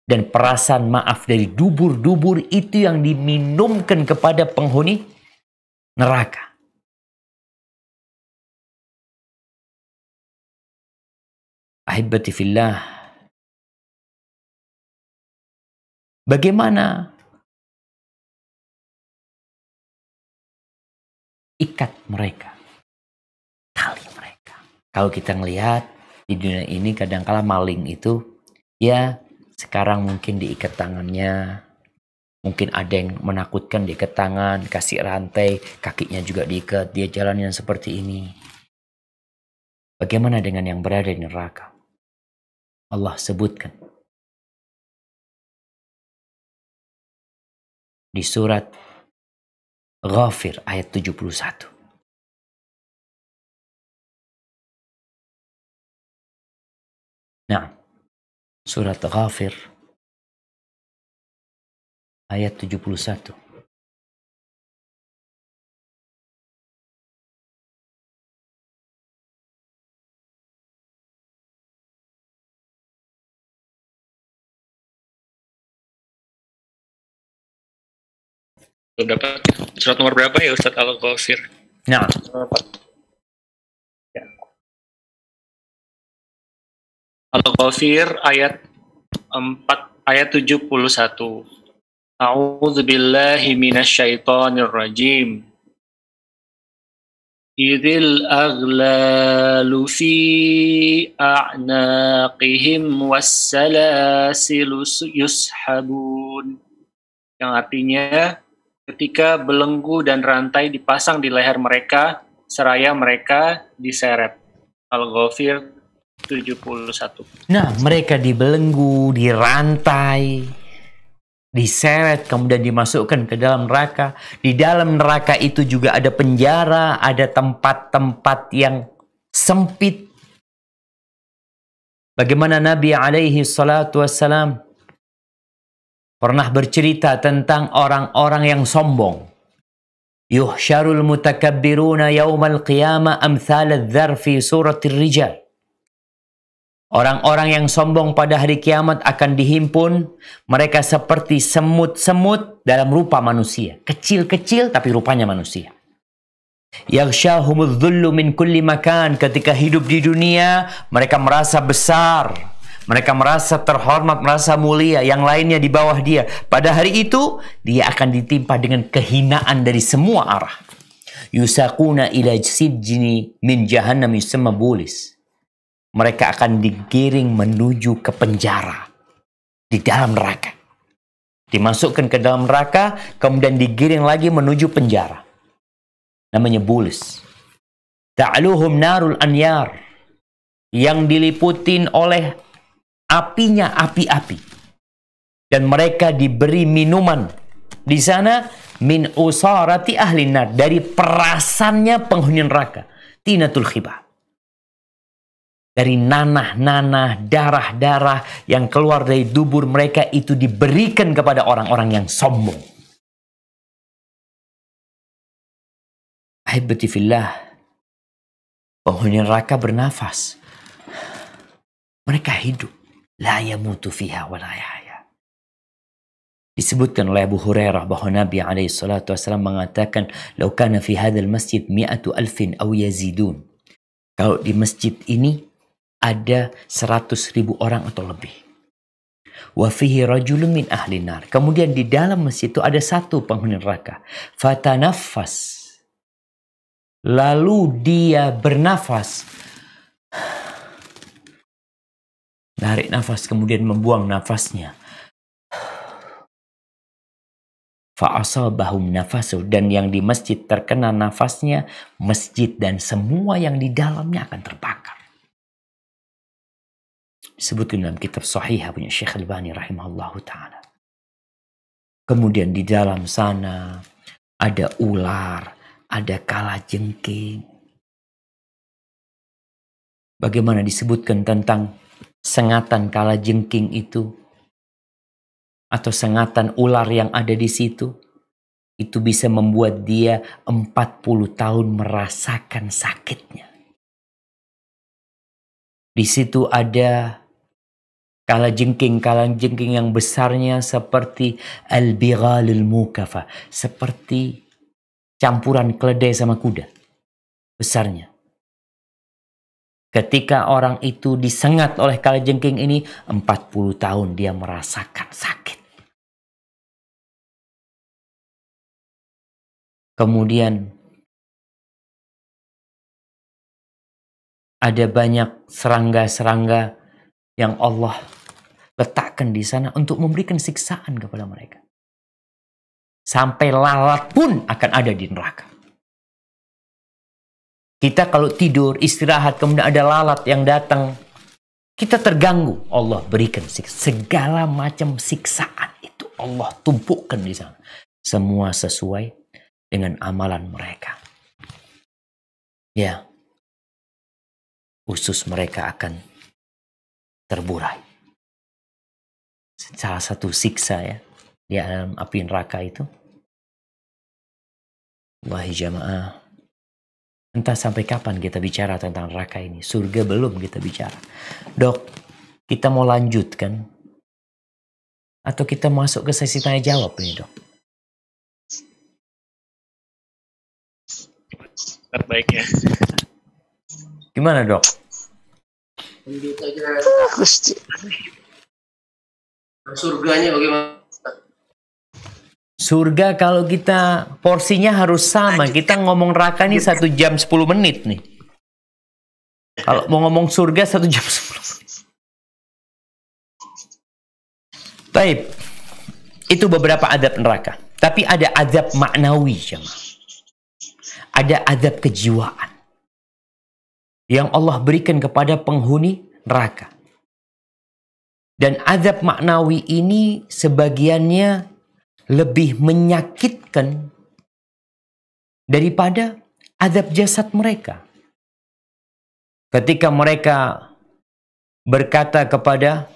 dan perasan maaf dari dubur-dubur itu yang diminumkan kepada penghuni neraka. Ahibati fillah. Bagaimana ikat mereka? Tali mereka. Kalau kita ngelihat di dunia ini kadangkala maling itu ya sekarang mungkin diikat tangannya, mungkin ada yang menakutkan diikat tangan, kasih rantai, kakinya juga diikat, dia jalan yang seperti ini. Bagaimana dengan yang berada di neraka? Allah sebutkan di surat Ghafir ayat 71. Nah, surat Ghafir ayat 71. Belum dapat. Surat nomor berapa ya Ustadz Al-Ghafir? Nah, Ya. Al-Ghafir ayat 71. A'udzu billahi minasyaitonir rajim. Idzil aghlalu fi a'naqihim wassalasil yushabun. Yang artinya ketika belenggu dan rantai dipasang di leher mereka seraya mereka diseret. Al-Ghafir 71. nah mereka dibelenggu, dirantai, diseret, kemudian dimasukkan ke dalam neraka. Di dalam neraka itu juga ada penjara, ada tempat-tempat yang sempit. Bagaimana Nabi alaihi salatu wassalam pernah bercerita tentang orang-orang yang sombong. Yuhsyarul mutakabbiruna yawmal qiyamah amthal adh-dhar fi suratir rijal. Orang-orang yang sombong pada hari kiamat akan dihimpun. Mereka seperti semut-semut dalam rupa manusia. Kecil-kecil tapi rupanya manusia. Yaghsyahumudz dhullu min kulli makan. Ketika hidup di dunia, mereka merasa besar, mereka merasa terhormat, merasa mulia, yang lainnya di bawah dia. Pada hari itu, dia akan ditimpa dengan kehinaan dari semua arah. Yusaquna ila sijni min jahannam yusamma bulis. Mereka akan digiring menuju ke penjara di dalam neraka. Dimasukkan ke dalam neraka, kemudian digiring lagi menuju penjara. Namanya bulis. Ta'luhum narul anyar. Yang diliputin oleh apinya api-api. Dan mereka diberi minuman di sana min usarati ahli nar, dari perasannya penghuni neraka. Tinatul khibah. Dari nanah-nanah, darah-darah yang keluar dari dubur mereka itu diberikan kepada orang-orang yang sombong. Ahibati fillah, penghuni neraka bernafas. Mereka hidup. La yamutu fiha wa la yahya. Disebutkan oleh Abu Hurairah bahwa Nabi SAW mengatakan, "Lau kana fi hadzal masjid 100,000 aw yazidun." Kalau di masjid ini ada 100.000 orang atau lebih. Wa fihi rajulun min ahli nar. Kemudian di dalam masjid itu ada satu penghuni neraka. Fatanaffas. Lalu dia bernafas. Narik nafas kemudian membuang nafasnya. Fa'asabahum nafasu. Dan yang di masjid terkena nafasnya, masjid dan semua yang di dalamnya akan terbakar. Disebutkan dalam kitab Sahih punya Syekh Albani rahimahullahu ta'ala. Kemudian di dalam sana ada ular, ada kalajengking. Bagaimana disebutkan tentang sengatan kalajengking itu, atau sengatan ular yang ada di situ, itu bisa membuat dia 40 tahun merasakan sakitnya. Di situ ada kalajengking yang besarnya seperti al-bighalul mukafa, seperti campuran keledai sama kuda. Besarnya. Ketika orang itu disengat oleh kalajengking ini, 40 tahun dia merasakan sakit. Kemudian ada banyak serangga-serangga yang Allah letakkan di sana untuk memberikan siksaan kepada mereka. Sampai lalat pun akan ada di neraka. Kita kalau tidur, istirahat, kemudian ada lalat yang datang, kita terganggu. Allah berikan segala macam siksaan itu. Allah tumpukkan di sana. Semua sesuai dengan amalan mereka. Ya, usus mereka akan terburai. Salah satu siksa ya di dalam api neraka itu. Wahi jamaah, entah sampai kapan kita bicara tentang neraka ini. Surga belum kita bicara. Dok, kita mau lanjutkan atau kita masuk ke sesi tanya jawab ini, Dok? Terbaiknya. Gimana, Dok? Surganya bagaimana? Surga kalau kita porsinya harus sama. Kita ngomong neraka nih 1 jam 10 menit nih. Kalau mau ngomong surga 1 jam 10 menit. Baik. Itu beberapa adab neraka. Tapi ada adab maknawi, jemaah. Ada adab kejiwaan yang Allah berikan kepada penghuni neraka. Dan azab maknawi ini sebagiannya lebih menyakitkan daripada azab jasad mereka. Ketika mereka berkata kepada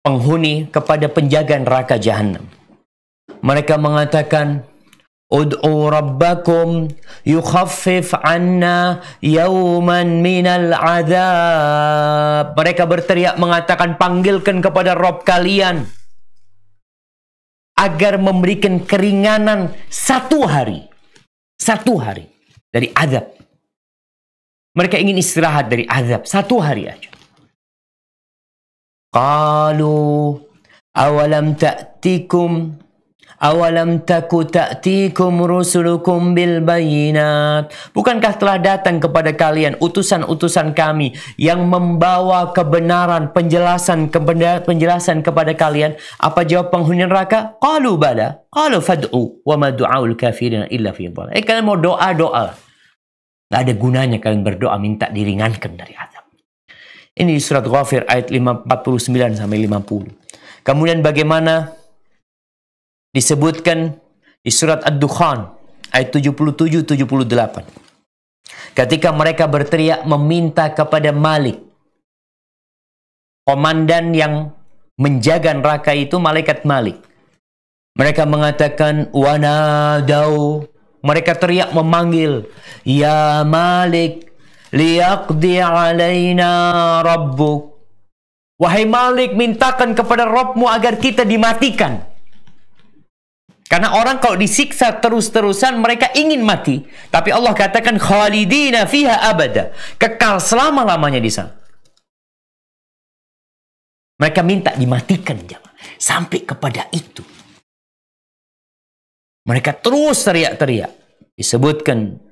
penghuni, kepada penjaga neraka jahanam, mereka mengatakan, Ud'u rabbakum yukhaffif anna yawman minal azab. Mereka berteriak mengatakan, panggilkan kepada Rabb kalian agar memberikan keringanan 1 hari 1 hari dari azab. Mereka ingin istirahat dari azab 1 hari aja. Qalu awalam taku ta'tikum rusulukum bil bayinat. Bukankah telah datang kepada kalian utusan-utusan kami yang membawa kebenaran, penjelasan kepada kalian? Apa jawab penghuni neraka? Qalu bala. Qalu fad'u wa ma du'aul kafirin illa fi dhal. Kalian mau doa. Nggak ada gunanya kalian berdoa minta diringankan dari azab. Ini di surat Ghafir ayat 49 sampai 50. Kemudian bagaimana disebutkan di surat Ad-Dukhan ayat 77-78. Ketika mereka berteriak meminta kepada Malik, komandan yang menjaga neraka itu, malaikat Malik. Mereka mengatakan wanadau, mereka teriak memanggil, ya Malik liyaqdi alaina rabbuk. Wahai Malik, mintakan kepada Rabbmu agar kita dimatikan. Karena orang kalau disiksa terus-terusan mereka ingin mati. Tapi Allah katakan khalidina fiha abada, kekal selama-lamanya di sana. Mereka minta dimatikan, sampai kepada itu. Mereka terus teriak-teriak. Disebutkan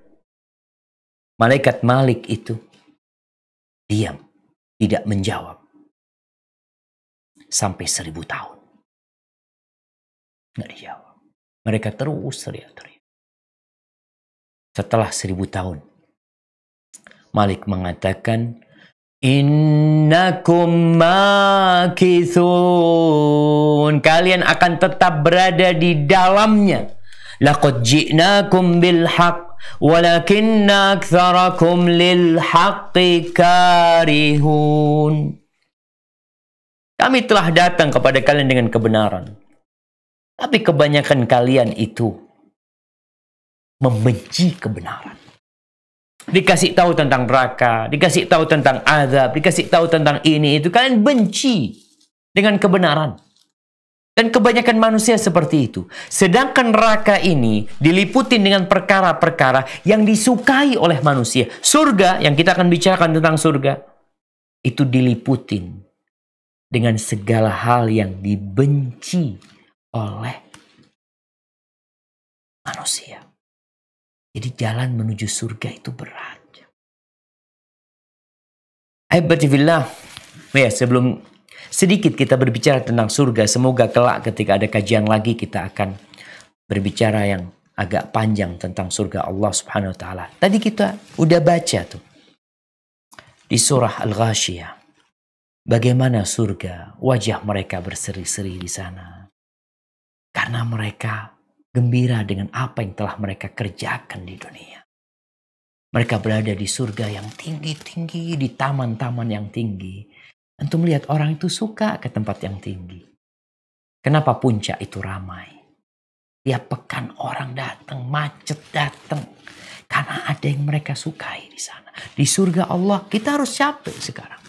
malaikat Malik itu diam, tidak menjawab sampai 1000 tahun. Nggak dijawab. Mereka terus teriak-teriak. Setelah 1000 tahun, Malik mengatakan, innakum makithun. Kalian akan tetap berada di dalamnya. Laqad ji'nakum bil haqq walakinna aktsarakum lil haqqi karihun. Kami telah datang kepada kalian dengan kebenaran. Tapi kebanyakan kalian itu membenci kebenaran. Dikasih tahu tentang neraka, dikasih tahu tentang azab, dikasih tahu tentang ini itu, kalian benci dengan kebenaran. Dan kebanyakan manusia seperti itu. Sedangkan neraka ini diliputi dengan perkara-perkara yang disukai oleh manusia. Surga, yang kita akan bicarakan tentang surga, itu diliputin dengan segala hal yang dibenci oleh manusia. Jadi jalan menuju surga itu berat. Ahibatifillah. Ya, sebelum sedikit kita berbicara tentang surga, semoga kelak ketika ada kajian lagi kita akan berbicara yang agak panjang tentang surga Allah Subhanahu wa taala. Tadi kita udah baca tuh di surah Al-Ghashiyah. Bagaimana surga, wajah mereka berseri-seri di sana. Karena mereka gembira dengan apa yang telah mereka kerjakan di dunia. Mereka berada di surga yang tinggi-tinggi, di taman-taman yang tinggi. Antum melihat orang itu suka ke tempat yang tinggi. Kenapa puncak itu ramai? Tiap pekan orang datang, macet datang. Karena ada yang mereka sukai di sana. Di surga Allah kita harus capek sekarang.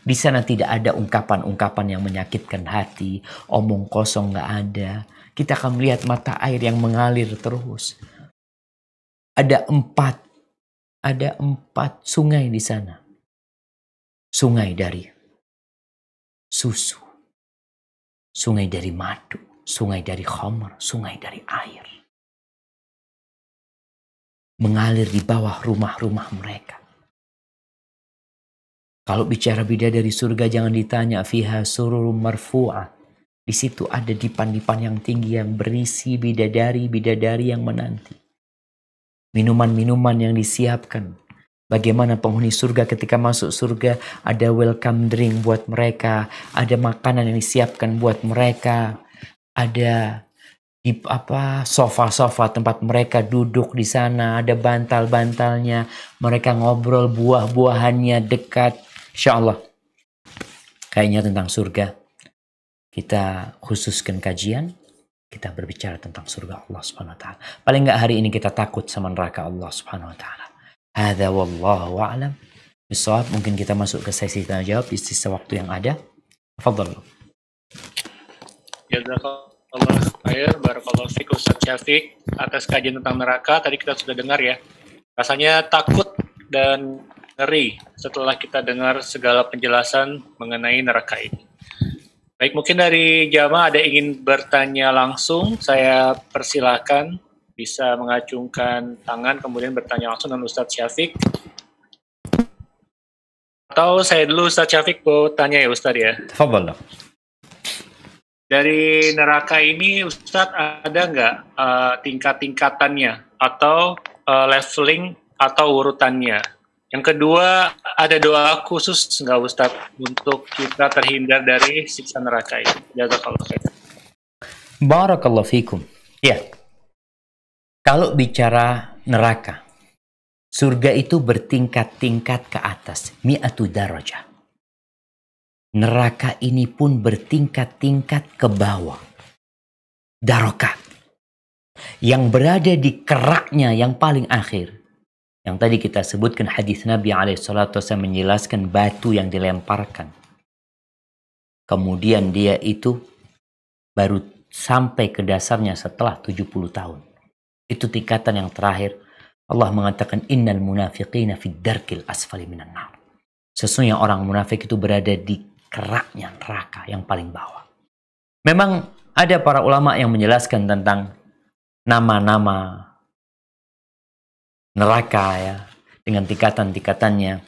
Di sana tidak ada ungkapan-ungkapan yang menyakitkan hati. Omong kosong nggak ada. Kita akan melihat mata air yang mengalir terus. Ada empat sungai di sana. Sungai dari susu. Sungai dari madu. Sungai dari khamr. Sungai dari air. Mengalir di bawah rumah-rumah mereka. Kalau bicara bidadari surga jangan ditanya. Fiha sururum marfu'ah. Di situ ada dipan-dipan yang tinggi yang berisi bidadari-bidadari yang menanti. Minuman-minuman yang disiapkan. Bagaimana penghuni surga ketika masuk surga ada welcome drink buat mereka, ada makanan yang disiapkan buat mereka, ada sofa-sofa tempat mereka duduk di sana, ada bantal-bantalnya, mereka ngobrol buah-buahannya dekat. Insyaallah kayaknya tentang surga kita khususkan kajian, kita berbicara tentang surga Allah Subhanahu wa taala. Paling enggak hari ini kita takut sama neraka Allah Subhanahu wa taala. Hadza wallahu a'lam bishawab. Mungkin kita masuk ke sesi tanya jawab di sisa waktu yang ada. Tafadhal. Allah khair, barakallahu fiik Ustaz Syafiq atas kajian tentang neraka. Tadi kita sudah dengar ya. Rasanya takut dan ngeri setelah kita dengar segala penjelasan mengenai neraka ini. Baik, mungkin dari jamaah ada ingin bertanya langsung, saya persilakan bisa mengacungkan tangan kemudian bertanya langsung dengan Ustaz Syafiq. Atau saya dulu Ustaz Syafiq mau tanya ya Ustaz ya. Tafadhal. Dari neraka ini Ustadz ada nggak tingkat-tingkatannya atau leveling atau urutannya? Yang kedua, ada doa khusus nggak Ustadz untuk kita terhindar dari siksa neraka ini? Jazakallah khair. Barakallahu fikum. Ya. Kalau bicara neraka, surga itu bertingkat-tingkat ke atas, mi'atu darajah. Neraka ini pun bertingkat-tingkat ke bawah. Darokat. Yang berada di keraknya yang paling akhir. Yang tadi kita sebutkan hadis Nabi SAW menjelaskan batu yang dilemparkan. Kemudian dia itu baru sampai ke dasarnya setelah 70 tahun. Itu tingkatan yang terakhir. Allah mengatakan innal munafiqina fid darkil asfali minan nar. Sesungguhnya orang munafik itu berada di keraknya neraka yang paling bawah. Memang ada para ulama yang menjelaskan tentang nama-nama neraka ya, dengan tingkatan-tingkatannya.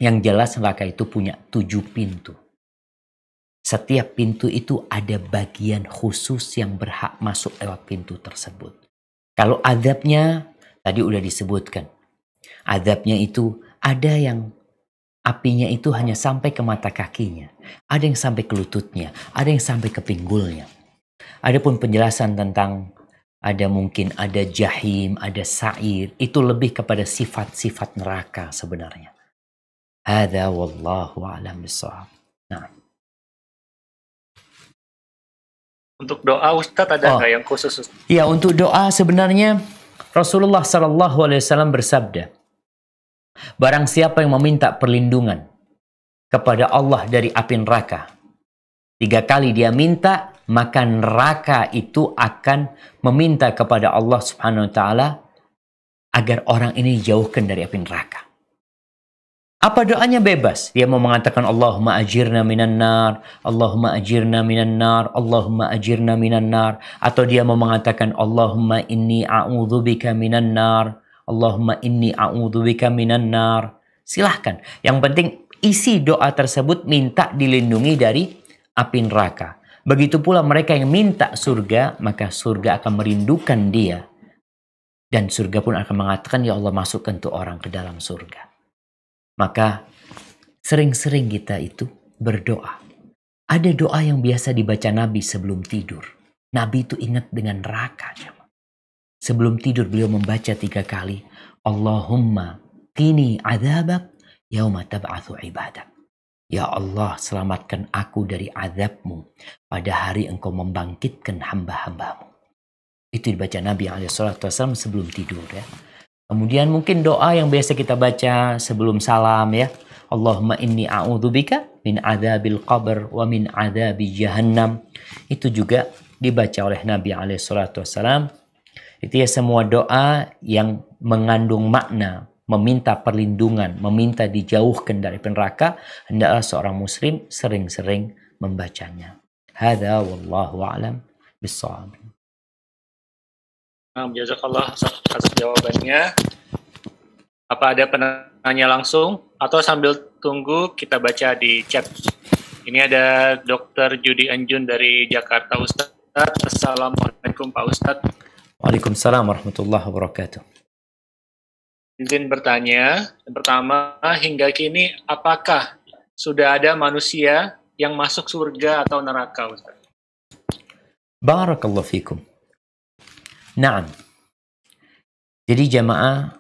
Yang jelas neraka itu punya 7 pintu. Setiap pintu itu ada bagian khusus yang berhak masuk lewat pintu tersebut. Kalau azabnya tadi udah disebutkan. Azabnya itu ada yang apinya itu hanya sampai ke mata kakinya. Ada yang sampai ke lututnya. Ada yang sampai ke pinggulnya. Adapun penjelasan tentang mungkin ada jahim, ada sa'ir. Itu lebih kepada sifat-sifat neraka sebenarnya. Hadza wallahu a'lam bishawab. Nah. Untuk doa Ustadz ada nggak yang khusus? Ya, untuk doa sebenarnya Rasulullah SAW bersabda, barang siapa yang meminta perlindungan kepada Allah dari api neraka, 3 kali dia minta, maka neraka itu akan meminta kepada Allah Subhanahu wa taala agar orang ini dijauhkan dari api neraka. Apa doanya bebas. Dia mau mengatakan Allahumma ajirna minan nar, Allahumma ajirna minan nar, Allahumma ajirna minan nar, atau dia mau mengatakan Allahumma inni a'udzubika minan nar, Allahumma inni a'udzubika minan nar. Silahkan. Yang penting isi doa tersebut minta dilindungi dari api neraka. Begitu pula mereka yang minta surga, maka surga akan merindukan dia. Dan surga pun akan mengatakan, ya Allah masukkan tuh orang ke dalam surga. Maka sering-sering kita itu berdoa. Ada doa yang biasa dibaca Nabi sebelum tidur. Nabi itu ingat dengan neraka. Sebelum tidur beliau membaca 3 kali. Allahumma qini adzabak yauma tab'atsu ibadak. Ya Allah, selamatkan aku dari azabmu pada hari engkau membangkitkan hamba-hambamu. Itu dibaca Nabi SAW sebelum tidur ya. Kemudian mungkin doa yang biasa kita baca sebelum salam ya. Allahumma inni a'udzubika min adzabil qabr wa min adzabi jahannam. Itu juga dibaca oleh Nabi SAW. Itu ya semua doa yang mengandung makna meminta perlindungan, meminta dijauhkan dari neraka, hendaklah seorang muslim sering-sering membacanya. Hadza wallahu a'lam bissawab. Jazakallah atas jawabannya. Apa ada penanya langsung atau sambil tunggu kita baca di chat? Ini ada Dr. Judi Anjun dari Jakarta Ustadz. Assalamualaikum Pak Ustadz. Waalaikumsalam warahmatullahi wabarakatuh. Izin bertanya, yang pertama, hingga kini apakah sudah ada manusia yang masuk surga atau neraka Ustadz? Barakallahu fikum. Naam. Jadi jamaah,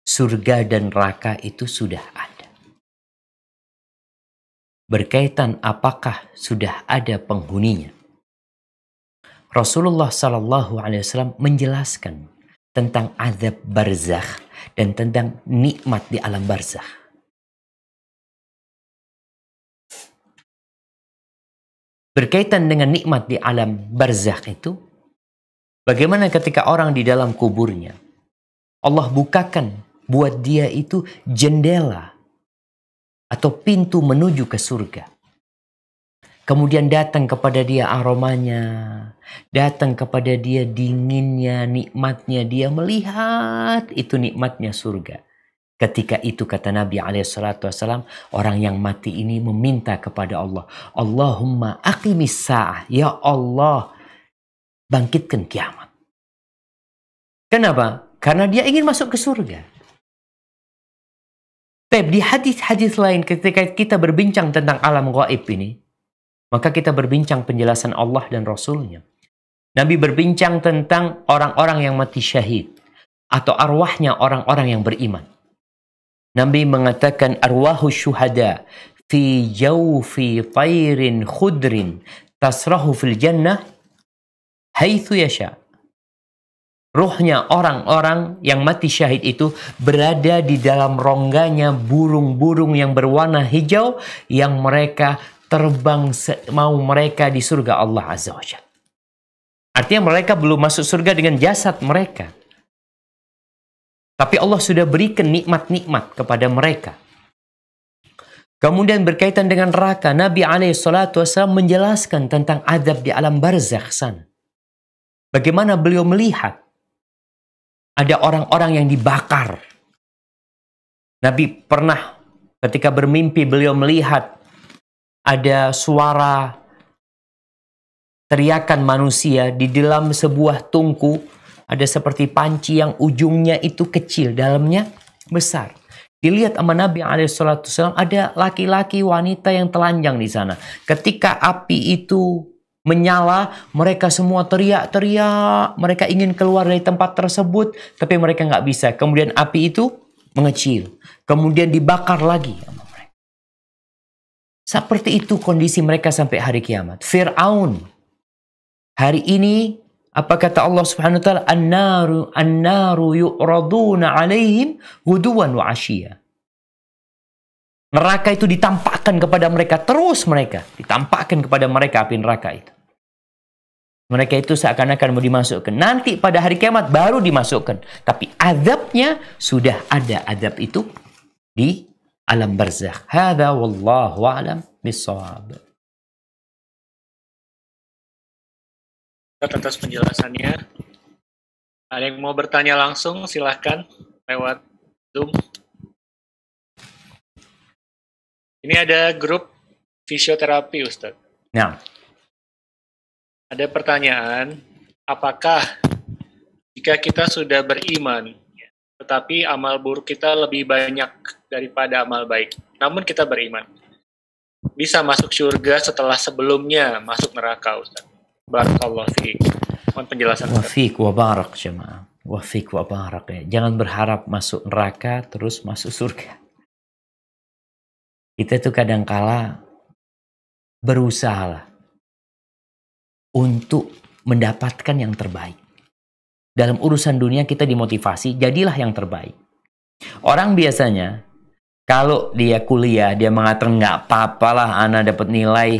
surga dan neraka itu sudah ada. Berkaitan apakah sudah ada penghuninya? Rasulullah SAW menjelaskan tentang azab barzakh dan tentang nikmat di alam barzakh. berkaitan dengan nikmat di alam barzakh itu, bagaimana ketika orang di dalam kuburnya, Allah bukakan buat dia itu jendela atau pintu menuju ke surga. Kemudian datang kepada dia aromanya, datang kepada dia dinginnya, nikmatnya. Dia melihat itu nikmatnya surga. Ketika itu kata Nabi SAW, orang yang mati ini meminta kepada Allah, Allahumma aqimis sa'ah, ya Allah, bangkitkan kiamat. Kenapa? Karena dia ingin masuk ke surga. Tapi di hadis-hadis lain ketika kita berbincang tentang alam gaib ini, maka kita berbincang penjelasan Allah dan Rasulnya. Nabi berbincang tentang orang-orang yang mati syahid. Atau arwahnya orang-orang yang beriman. Nabi mengatakan arwahu syuhada fi jawfi tayrin khudrin tasrahu fil jannah haitsu yasha. Ruhnya orang-orang yang mati syahid itu berada di dalam rongganya burung-burung yang berwarna hijau yang mereka terbang mau mereka di surga Allah Azza wa Jalla. Artinya mereka belum masuk surga dengan jasad mereka. Tapi Allah sudah berikan nikmat-nikmat kepada mereka. Kemudian berkaitan dengan neraka, Nabi SAW menjelaskan tentang azab di alam barzakh sana. Bagaimana beliau melihat ada orang-orang yang dibakar. Nabi pernah ketika bermimpi beliau melihat ada suara teriakan manusia di dalam sebuah tungku. Ada seperti panci yang ujungnya itu kecil, dalamnya besar. Dilihat sama Nabi SAW, ada laki-laki wanita yang telanjang di sana. Ketika api itu menyala, mereka semua teriak-teriak. Mereka ingin keluar dari tempat tersebut, tapi mereka nggak bisa. Kemudian api itu mengecil. Kemudian dibakar lagi. Seperti itu kondisi mereka sampai hari kiamat. Fir'aun. Hari ini, apa kata Allah Subhanahu wa taala? An-naru yu'raduna 'alaihim ghuduwan wa 'ashiyya. Neraka itu ditampakkan kepada mereka, terus mereka ditampakkan kepada mereka api neraka itu. Mereka itu seakan-akan mau dimasukkan. Nanti pada hari kiamat baru dimasukkan. Tapi azabnya sudah ada azab itu di alam barzakh. Hadza wallahu a'lam bissawab. Atas penjelasannya. Ada yang mau bertanya langsung silahkan lewat Zoom. Ini ada grup fisioterapi Ustadz. Nah, ada pertanyaan, apakah jika kita sudah beriman, tetapi amal buruk kita lebih banyak daripada amal baik, namun kita beriman, bisa masuk surga setelah sebelumnya masuk neraka, Ustaz? Barakallahu fiik. Mohon penjelasan. Wa fiik wa barak jemaah. Wa fiik wa barak ya. Jangan berharap masuk neraka terus masuk surga. Kita tuh kadangkala berusaha untuk mendapatkan yang terbaik. Dalam urusan dunia kita dimotivasi, jadilah yang terbaik. Orang biasanya, kalau dia kuliah, dia mengatakan nggak apa-apa lah, ana dapat nilai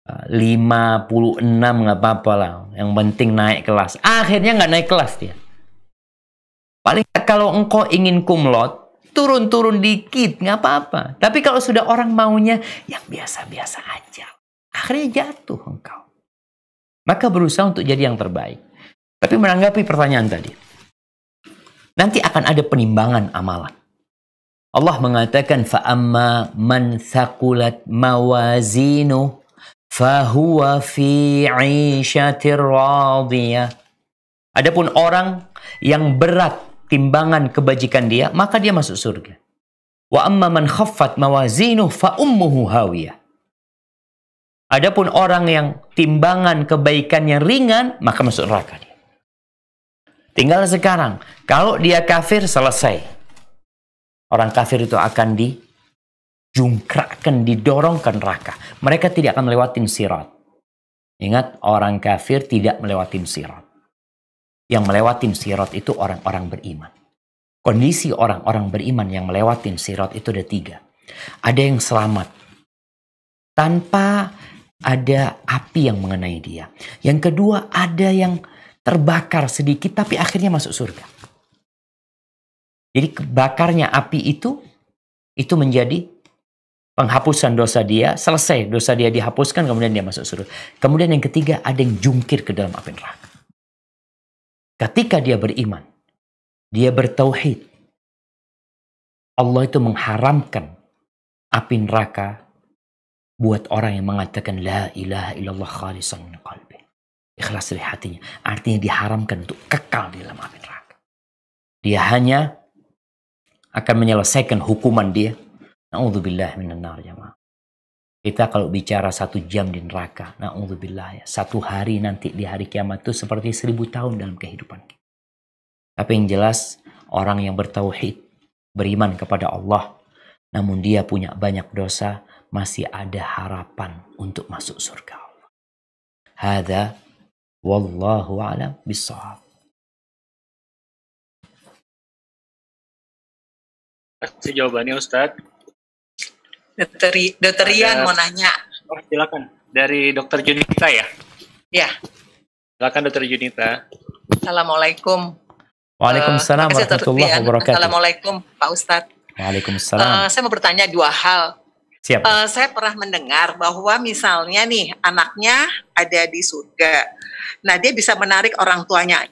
56, nggak apa-apa lah. Yang penting naik kelas. Akhirnya nggak naik kelas dia. Paling kalau engkau ingin kumlot, turun-turun dikit, nggak apa-apa. Tapi kalau sudah orang maunya yang biasa-biasa aja, akhirnya jatuh engkau. Maka berusaha untuk jadi yang terbaik. Tapi menanggapi pertanyaan tadi, nanti akan ada penimbangan amalan. Allah mengatakan, فَأَمَّا مَنْ ثَقُلَتْ مَوَازِينُهُ فَهُوَ فِي عِيشَةٍ رَاضِيَةٍ. Adapun orang yang berat timbangan kebajikan dia, maka dia masuk surga. وَأَمَّا مَنْ خَفَّتْ مَوَازِينُهُ فَأُمُّهُ هَاوِيَةٌ. Adapun orang yang timbangan kebaikannya ringan, maka masuk neraka dia. Tinggal sekarang, kalau dia kafir, selesai. Orang kafir itu akan dijungkrakkan, didorong ke neraka. Mereka tidak akan melewatin sirat. Ingat, orang kafir tidak melewatin sirat. Yang melewatin sirat itu orang-orang beriman. Kondisi orang-orang beriman yang melewatin sirat itu ada 3. Ada yang selamat tanpa ada api yang mengenai dia. Yang kedua, ada yang terbakar sedikit tapi akhirnya masuk surga. Jadi kebakarnya api itu menjadi penghapusan dosa dia, selesai dosa dia dihapuskan, kemudian dia masuk surga. Kemudian yang ketiga, ada yang jungkir ke dalam api neraka. Ketika dia beriman, dia bertauhid, Allah itu mengharamkan api neraka buat orang yang mengatakan la ilaha illallah khalisan min qalbi. Ikhlas dari hatinya. Artinya diharamkan untuk kekal di dalam api neraka. Dia hanya akan menyelesaikan hukuman dia. Na'udzubillah minan nar jamaah. Kita kalau bicara 1 jam di neraka, na'udzubillah ya. 1 hari nanti di hari kiamat itu seperti 1000 tahun dalam kehidupan kita. Tapi yang jelas, orang yang bertauhid, beriman kepada Allah, namun dia punya banyak dosa, masih ada harapan untuk masuk surga Allah. Hadza wallahu a'lam bishawab. Kasih jawabannya Ustadz. Dokter Ian mau nanya. Oh, silakan. Dari Dokter Junita ya? Ya. Silakan Dokter Junita. Assalamualaikum. Waalaikumsalam warahmatullahi wabarakatuh. Assalamualaikum Pak Ustadz. Waalaikumsalam. Saya mau bertanya 2 hal. Siap. Saya pernah mendengar bahwa misalnya nih anaknya ada di surga. Nah dia bisa menarik orang tuanya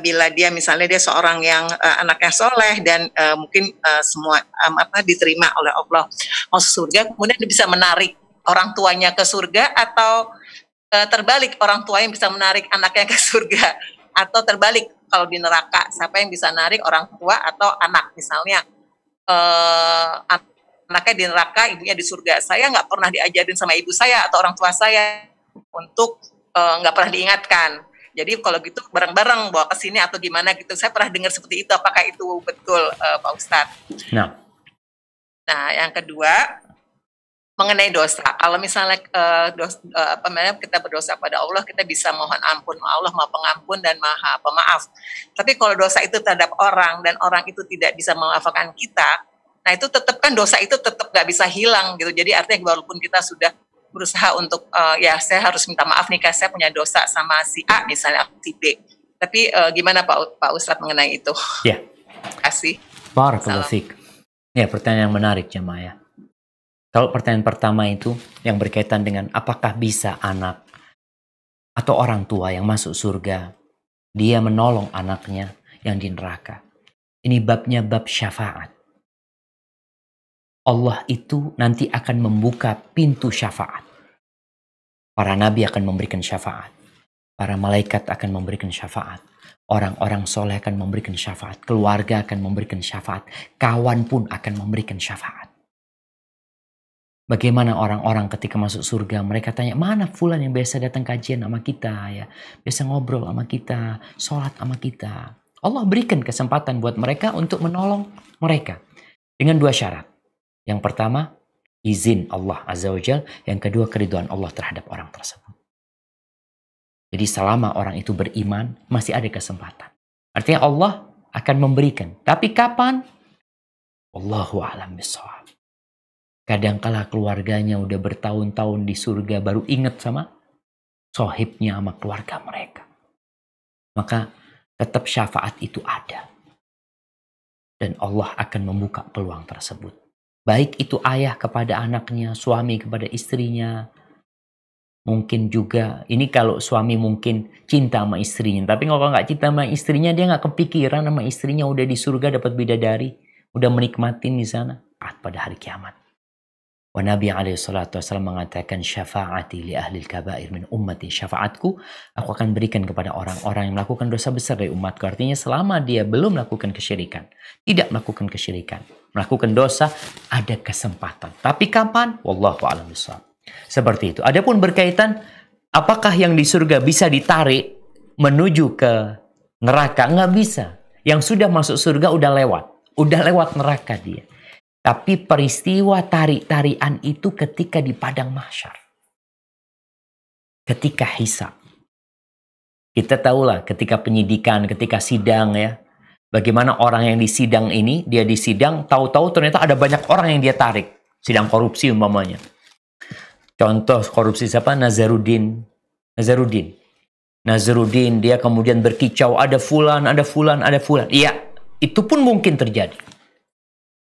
bila dia misalnya dia seorang yang anaknya soleh dan mungkin semua diterima oleh Allah masuk surga. Kemudian dia bisa menarik orang tuanya ke surga atau terbalik orang tuanya bisa menarik anaknya ke surga atau terbalik kalau di neraka siapa yang bisa menarik orang tua atau anak misalnya. Anaknya di neraka, ibunya di surga. Saya nggak pernah diajarin sama ibu saya atau orang tua saya untuk nggak pernah diingatkan. Jadi kalau gitu bareng-bareng bawa ke sini atau gimana gitu. Saya pernah dengar seperti itu. Apakah itu betul Pak Ustadz? Nah, yang kedua mengenai dosa. Kalau misalnya kita berdosa pada Allah, kita bisa mohon ampun. Allah Maha Pengampun dan Maha Pemaaf. Tapi kalau dosa itu terhadap orang dan orang itu tidak bisa memaafkan kita, nah itu tetap kan dosa itu tetap nggak bisa hilang gitu. Jadi artinya walaupun kita sudah berusaha untuk saya harus minta maaf nih saya punya dosa sama si A misalnya si B. Tapi gimana Pak Ustadz mengenai itu? ya. Terima kasih. Barakallahu fiik. Ya, pertanyaan yang menarik jemaah ya. Kalau pertanyaan pertama itu yang berkaitan dengan apakah bisa anak atau orang tua yang masuk surga dia menolong anaknya yang di neraka. Ini babnya bab syafaat. Allah itu nanti akan membuka pintu syafaat. Para nabi akan memberikan syafaat. Para malaikat akan memberikan syafaat. Orang-orang soleh akan memberikan syafaat. Keluarga akan memberikan syafaat. Kawan pun akan memberikan syafaat. Bagaimana orang-orang ketika masuk surga, mereka tanya, mana fulan yang biasa datang kajian sama kita, ya, biasa ngobrol sama kita, sholat sama kita. Allah berikan kesempatan buat mereka untuk menolong mereka. Dengan 2 syarat. Yang pertama, izin Allah Azza wa Jalla. Yang kedua, keridhaan Allah terhadap orang tersebut. Jadi selama orang itu beriman, masih ada kesempatan. Artinya Allah akan memberikan. Tapi kapan? Wallahu a'lam bishawab. Kadangkala keluarganya udah bertahun-tahun di surga, baru ingat sama sohibnya, sama keluarga mereka. Maka tetap syafaat itu ada. Dan Allah akan membuka peluang tersebut. Baik itu ayah kepada anaknya, suami kepada istrinya. Mungkin juga, ini kalau suami mungkin cinta sama istrinya. Tapi kalau nggak cinta sama istrinya, dia nggak kepikiran sama istrinya udah di surga dapat bidadari. Udah menikmatin di sana. Pada hari kiamat. Wa Nabi SAW mengatakan syafaati li ahlil kabair min ummati. Syafaatku, aku akan berikan kepada orang-orang yang melakukan dosa besar dari umatku. Artinya selama dia belum melakukan kesyirikan. Tidak melakukan kesyirikan. Melakukan dosa, ada kesempatan. Tapi kapan? Wallahu a'lam bishawab. Seperti itu. Adapun berkaitan, apakah yang di surga bisa ditarik menuju ke neraka? Nggak bisa. Yang sudah masuk surga udah lewat. Udah lewat neraka dia. Tapi peristiwa tarik-tarian itu ketika di padang mahsyar. Ketika hisab. Kita tahulah ketika penyidikan, ketika sidang ya. Bagaimana orang yang disidang ini, dia disidang, tahu-tahu ternyata ada banyak orang yang dia tarik. Sidang korupsi umpamanya. Contoh korupsi siapa? Nazarudin. Dia kemudian berkicau, ada fulan. Iya, itu pun mungkin terjadi.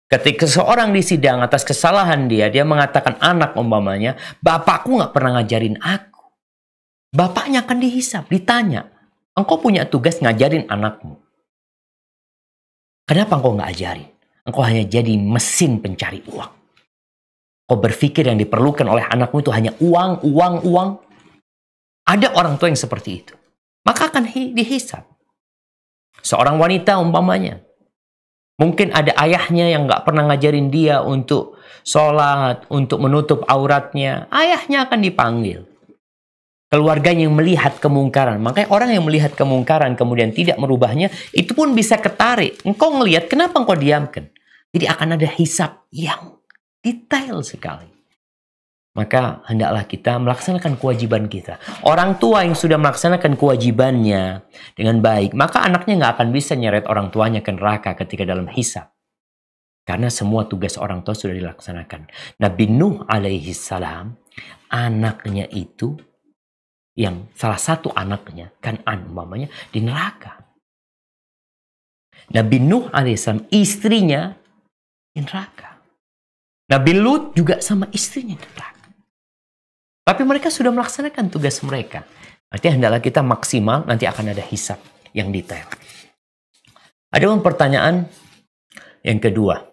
Ketika seorang di sidang atas kesalahan dia mengatakan anak umpamanya, bapakku nggak pernah ngajarin aku. Bapaknya akan dihisap, ditanya, engkau punya tugas ngajarin anakmu. Kenapa engkau nggak ajarin? Engkau hanya jadi mesin pencari uang. Kau berpikir yang diperlukan oleh anakmu itu hanya uang. Ada orang tua yang seperti itu. Maka akan dihisap. Seorang wanita umpamanya. Mungkin ada ayahnya yang nggak pernah ngajarin dia untuk sholat, untuk menutup auratnya. Ayahnya akan dipanggil. Keluarganya yang melihat kemungkaran. Makanya orang yang melihat kemungkaran kemudian tidak merubahnya, itu pun bisa ketarik. Engkau ngelihat, kenapa engkau diamkan? Jadi akan ada hisap yang detail sekali. Maka hendaklah kita melaksanakan kewajiban kita. Orang tua yang sudah melaksanakan kewajibannya dengan baik, maka anaknya nggak akan bisa nyeret orang tuanya ke neraka ketika dalam hisab. Karena semua tugas orang tua sudah dilaksanakan. Nabi Nuh alaihi salam, anaknya itu, yang salah satu anaknya, Kan'an umpamanya, di neraka. Nabi Nuh alaihi salam, istrinya di neraka. Nabi Lut juga sama istrinya di neraka. Tapi mereka sudah melaksanakan tugas mereka. Artinya hendaklah kita maksimal, nanti akan ada hisab yang detail. Ada pertanyaan yang kedua.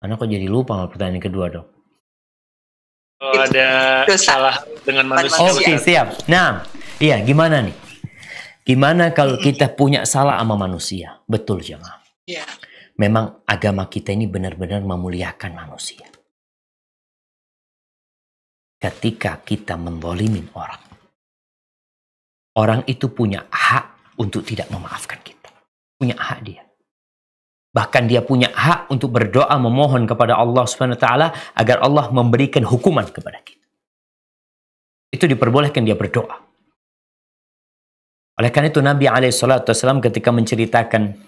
Anak kok jadi lupa pertanyaan yang kedua dong? Kalau ada salah dengan manusia. Oke, siap. Nah, iya gimana nih? Gimana kalau kita punya salah sama manusia? Betul jemaah. Iya. Memang agama kita ini benar-benar memuliakan manusia. Ketika kita menzalimin orang, orang itu punya hak untuk tidak memaafkan kita. Punya hak dia. Bahkan dia punya hak untuk berdoa memohon kepada Allah Subhanahu wa taala agar Allah memberikan hukuman kepada kita. Itu diperbolehkan dia berdoa. Oleh karena itu Nabi SAW ketika menceritakan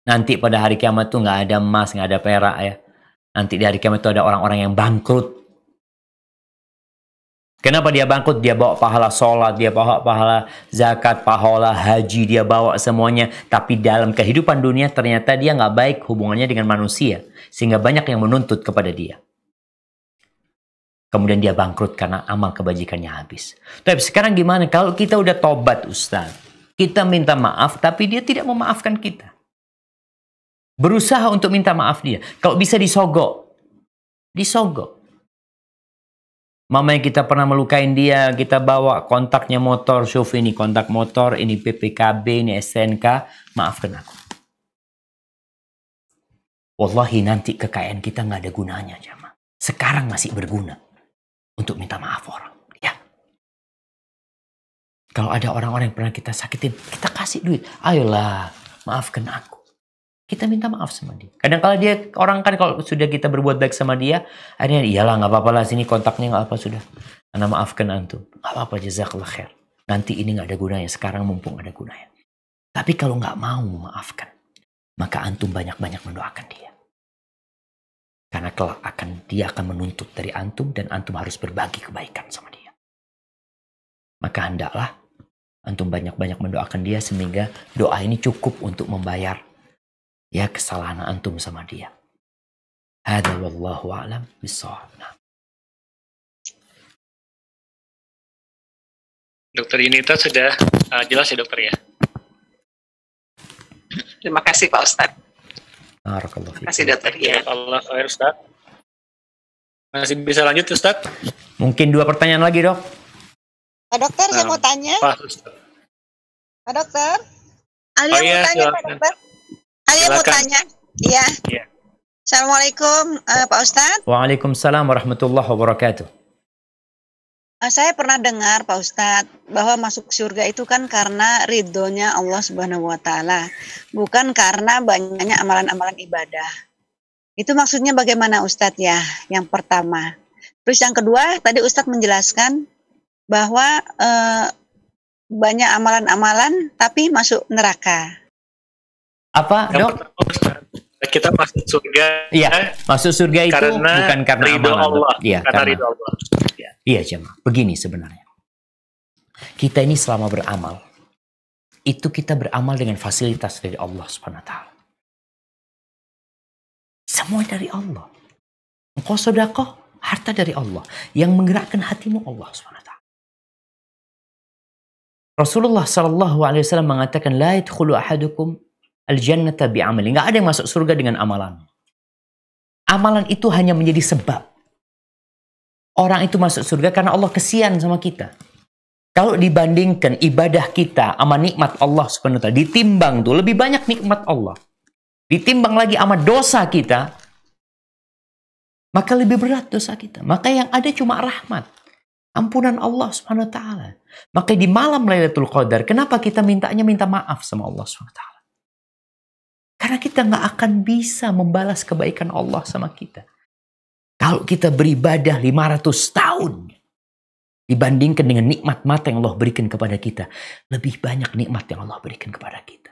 nanti pada hari kiamat itu nggak ada emas, nggak ada perak ya. Nanti di hari kiamat itu ada orang-orang yang bangkrut. Kenapa dia bangkrut? Dia bawa pahala sholat, dia bawa pahala zakat, pahala haji, dia bawa semuanya. Tapi dalam kehidupan dunia ternyata dia nggak baik hubungannya dengan manusia. Sehingga banyak yang menuntut kepada dia. Kemudian dia bangkrut karena amal kebajikannya habis. Tapi sekarang gimana? Kalau kita udah tobat Ustaz. Kita minta maaf tapi dia tidak memaafkan kita. Berusaha untuk minta maaf dia. Kalau bisa disogok. Disogok. Mamanya kita pernah melukain dia, kita bawa kontaknya motor, syuf ini kontak motor, ini PPKB, ini SNK, maafkan aku. Wallahi nanti kekayaan kita nggak ada gunanya, jamaah. Sekarang masih berguna untuk minta maaf orang. Ya. Kalau ada orang-orang yang pernah kita sakitin, kita kasih duit. Ayolah, maafkan aku. Kita minta maaf sama dia. Kadang kalau dia, orang kan kalau sudah kita berbuat baik sama dia, akhirnya iyalah nggak apa-apa lah, sini kontaknya nggak apa sudah. Ana maafkan antum. Nggak apa-apa, jazakallah khair. Nanti ini nggak ada gunanya, sekarang mumpung ada gunanya. Tapi kalau nggak mau memaafkan, maka antum banyak-banyak mendoakan dia. Karena kelak dia akan menuntut dari antum dan antum harus berbagi kebaikan sama dia. Maka hendaklah antum banyak-banyak mendoakan dia sehingga doa ini cukup untuk membayar ya kesalahan antum sama dia. Hada wallahu a'lam bishawab. Dokter Yunita sudah jelas ya dokter ya? Terima kasih Pak Ustadz. Barakallahu Terima kasih dokter ya. Allah khair Ustaz. Masih bisa lanjut Ustaz? Mungkin 2 pertanyaan lagi dok. Pak dokter, saya mau tanya. Pak Ustaz. Pak dokter. Alia Oh, mau iya, tanya Pak dokter. Alia mau Silakan. tanya. Iya. Iya. Assalamualaikum Pak Ustadz. Waalaikumsalam warahmatullahi wabarakatuh. Saya pernah dengar Pak Ustadz bahwa masuk surga itu kan karena ridhonya Allah Subhanahu wa taala, bukan karena banyaknya amalan-amalan ibadah. Itu maksudnya bagaimana Ustadz ya? Yang pertama. Terus yang kedua, tadi Ustadz menjelaskan bahwa banyak amalan-amalan tapi masuk neraka. Apa Yang dok? pertama Ustaz. Kita masuk surga Iya, masuk surga itu bukan karena ridho amalan. Allah. Iya, karena ridho Allah. Iya, jemaah. Begini sebenarnya. Kita ini selama beramal, itu kita beramal dengan fasilitas dari Allah Subhanahu wa taala. Semua dari Allah. Engkau sedekah, harta dari Allah. Yang menggerakkan hatimu Allah Subhanahu wa taala. Rasulullah sallallahu alaihi wasallam mengatakan, la yadkhulu ahadukum al-jannata bi'amali. Enggak ada yang masuk surga dengan amalan. Amalan itu hanya menjadi sebab. Orang itu masuk surga karena Allah kesian sama kita. Kalau dibandingkan ibadah kita sama nikmat Allah Subhanahu wa taala, ditimbang tuh lebih banyak nikmat Allah. Ditimbang lagi sama dosa kita, maka lebih berat dosa kita. Maka yang ada cuma rahmat, ampunan Allah Subhanahu wa taala. Maka di malam Lailatul Qadar, kenapa kita minta maaf sama Allah Subhanahu wa taala? Karena kita nggak akan bisa membalas kebaikan Allah sama kita. Kalau kita beribadah 500 tahun, dibandingkan dengan nikmat mata yang Allah berikan kepada kita, lebih banyak nikmat yang Allah berikan kepada kita.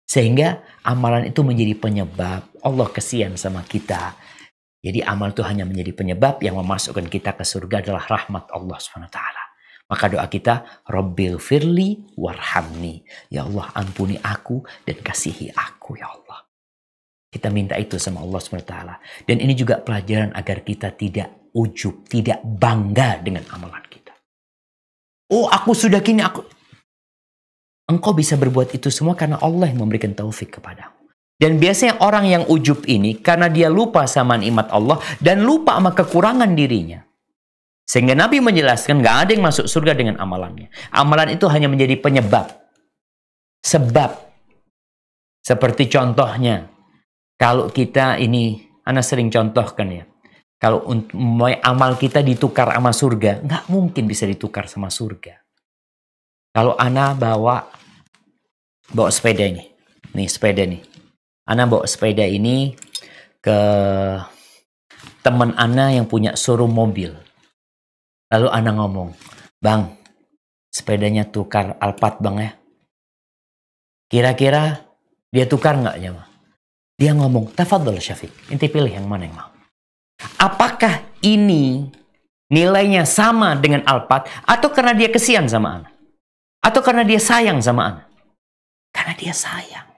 Sehingga amalan itu menjadi penyebab Allah kesian sama kita. Jadi amal itu hanya menjadi penyebab yang memasukkan kita ke surga adalah rahmat Allah SWT. Maka doa kita, Rabbil firli warhamni. Ya Allah, ampuni aku dan kasihi aku ya Allah. Kita minta itu sama Allah SWT. Dan ini juga pelajaran agar kita tidak ujub, tidak bangga dengan amalan kita. Oh, aku sudah gini, Engkau bisa berbuat itu semua karena Allah yang memberikan taufik kepadamu. Dan biasanya orang yang ujub ini karena dia lupa sama nikmat Allah dan lupa sama kekurangan dirinya. Sehingga Nabi menjelaskan gak ada yang masuk surga dengan amalannya. Amalan itu hanya menjadi penyebab. Sebab. Seperti contohnya. Kalau kita ini, Ana sering contohkan ya. Kalau amal kita ditukar sama surga, nggak mungkin bisa ditukar sama surga. Kalau Ana bawa sepeda ini. Nih sepeda nih. Ana bawa sepeda ini ke teman Ana yang punya showroom mobil. Lalu Ana ngomong, Bang, sepedanya tukar Alphard Bang ya. Kira-kira dia tukar nggak ya, Bang? Dia ngomong, tafadhol Syafiq, inti pilih yang mana yang mau. Apakah ini nilainya sama dengan Alphard atau karena dia kesian sama Ana? Atau karena dia sayang sama Ana? Karena dia sayang.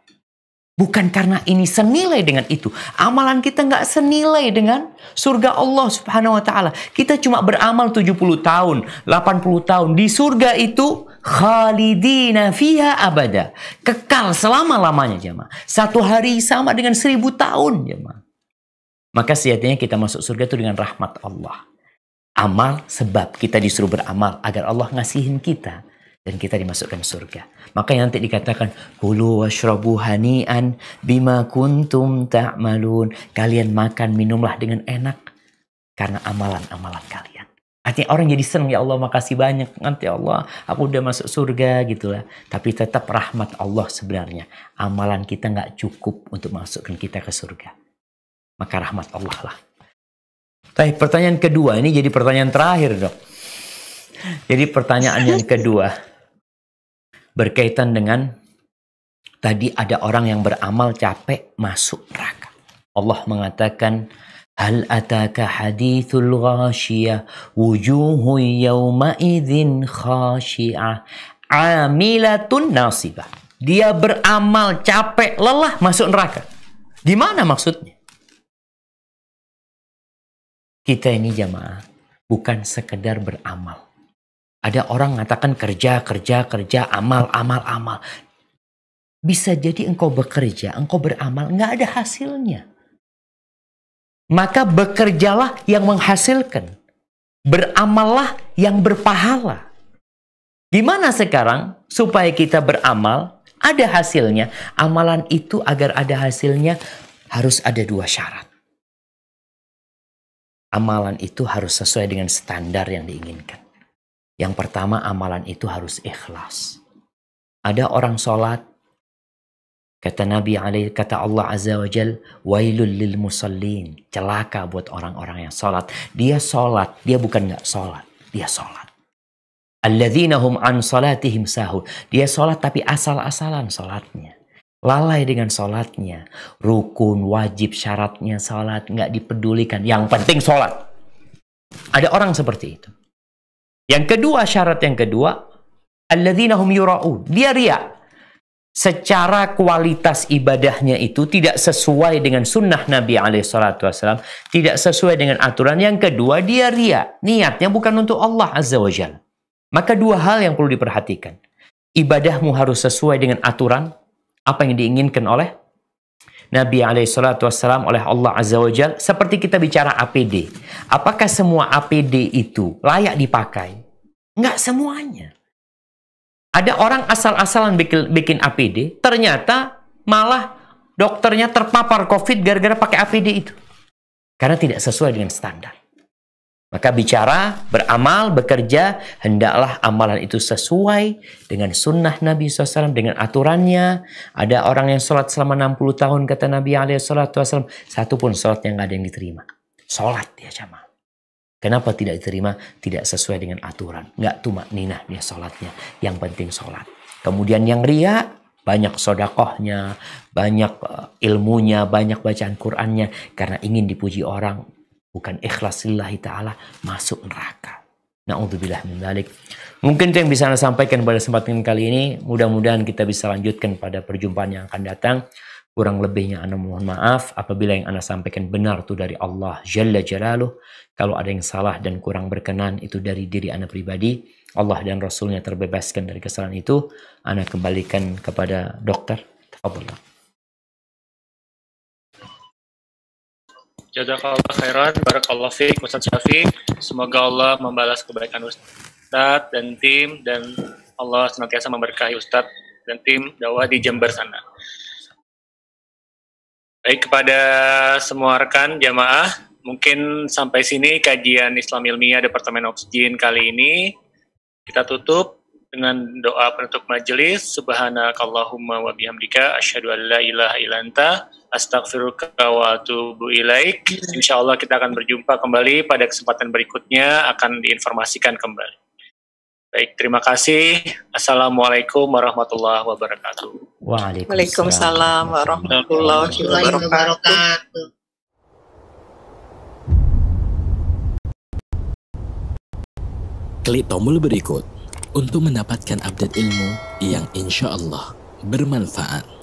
Bukan karena ini senilai dengan itu. Amalan kita nggak senilai dengan surga Allah Subhanahu wa taala. Kita cuma beramal 70 tahun, 80 tahun. Di surga itu khalidina fiha abada. Kekal selama-lamanya jemaah. Satu hari sama dengan 1000 tahun jemaah. Maka sejatinya kita masuk surga itu dengan rahmat Allah. Amal sebab kita disuruh beramal agar Allah ngasihin kita. Dan kita dimasukkan surga. Makanya nanti dikatakan, kulu washrabu hani'an bima kuntum ta'malun. Kalian makan, minumlah dengan enak. Karena amalan-amalan kalian. Artinya orang jadi senang, ya Allah makasih banyak. Nanti Allah, aku udah masuk surga gitulah. Tapi tetap rahmat Allah sebenarnya. Amalan kita nggak cukup untuk masukkan kita ke surga. Maka rahmat Allah lah. Tapi pertanyaan kedua, ini jadi pertanyaan terakhir dok. Jadi pertanyaan yang kedua. Berkaitan dengan tadi ada orang yang beramal capek masuk neraka. Allah mengatakan hal ataka hadithul ghashiyah wujuhu yawma idzin khashi'ah amilatun nasibah. Dia beramal capek lelah masuk neraka. Gimana maksudnya? Kita ini jamaah bukan sekedar beramal. Ada orang mengatakan kerja, amal. Bisa jadi engkau bekerja, engkau beramal, nggak ada hasilnya. Maka bekerjalah yang menghasilkan. Beramallah yang berpahala. Gimana sekarang supaya kita beramal, ada hasilnya. Amalan itu agar ada hasilnya harus ada 2 syarat. Amalan itu harus sesuai dengan standar yang diinginkan. Yang pertama, amalan itu harus ikhlas. Ada orang sholat, kata Nabi kata Allah Azza wa Jal, wailul lil musallin, celaka buat orang-orang yang sholat. Dia sholat, dia bukan nggak sholat, dia sholat. Alladzina hum an sholatihim sahun. Dia sholat tapi asal-asalan sholatnya. lalai dengan sholatnya, rukun, wajib, syaratnya sholat, nggak dipedulikan. Yang penting sholat. Ada orang seperti itu. Yang kedua, syarat yang kedua, alladzina hum yura'un. Dia riya. Secara kualitas ibadahnya itu tidak sesuai dengan sunnah Nabi SAW, tidak sesuai dengan aturan. Yang kedua, dia riya. Niatnya bukan untuk Allah Azza wa Jalla. Maka dua hal yang perlu diperhatikan. Ibadahmu harus sesuai dengan aturan, apa yang diinginkan oleh Nabi SAW, oleh Allah Azza wa Jalla. Seperti kita bicara APD. Apakah semua APD itu layak dipakai? Enggak semuanya. Ada orang asal-asalan bikin APD, ternyata malah dokternya terpapar COVID gara-gara pakai APD itu. Karena tidak sesuai dengan standar. Maka bicara, beramal, bekerja, hendaklah amalan itu sesuai dengan sunnah Nabi SAW, dengan aturannya. Ada orang yang sholat selama 60 tahun, kata Nabi SAW, satu pun sholat yang nggak ada yang diterima. Sholat dia jamaah. Kenapa tidak diterima? Tidak sesuai dengan aturan. Nggak tumakninah dia sholatnya. Yang penting sholat. Kemudian yang riya, banyak sodakohnya, banyak ilmunya, banyak bacaan Qur'annya. Karena ingin dipuji orang. Bukan ikhlas lillahi ta'ala, masuk neraka. Na'udzubillah min dzalik. Mungkin itu yang bisa Anda sampaikan pada kesempatan kali ini. Mudah-mudahan kita bisa lanjutkan pada perjumpaan yang akan datang. Kurang lebihnya Anda mohon maaf apabila yang Anda sampaikan benar itu dari Allah Jalla Jalaluh. Kalau ada yang salah dan kurang berkenan itu dari diri Anda pribadi. Allah dan Rasulnya terbebaskan dari kesalahan itu. Anda kembalikan kepada dokter. Tafadhol. Jazakallah khairan, barakallahu fiik Ustaz Syafiq. Semoga Allah membalas kebaikan Ustaz dan tim, dan Allah senantiasa memberkahi Ustaz dan tim dakwah di Jember sana. Baik, kepada semua rekan jamaah, mungkin sampai sini kajian Islam Ilmiah Departemen Oksigen kali ini. Kita tutup dengan doa penutup majelis. Subhanakallahumma wa bihamdika asyhadu an la ilaha illa anta astaghfiruka wa atubu ilaik. Insyaallah kita akan berjumpa kembali pada kesempatan berikutnya, akan diinformasikan kembali. Baik, terima kasih. Assalamualaikum warahmatullahi wabarakatuh. Waalaikumsalam warahmatullahi wabarakatuh. Klik tombol berikut untuk mendapatkan update ilmu yang insya Allah bermanfaat.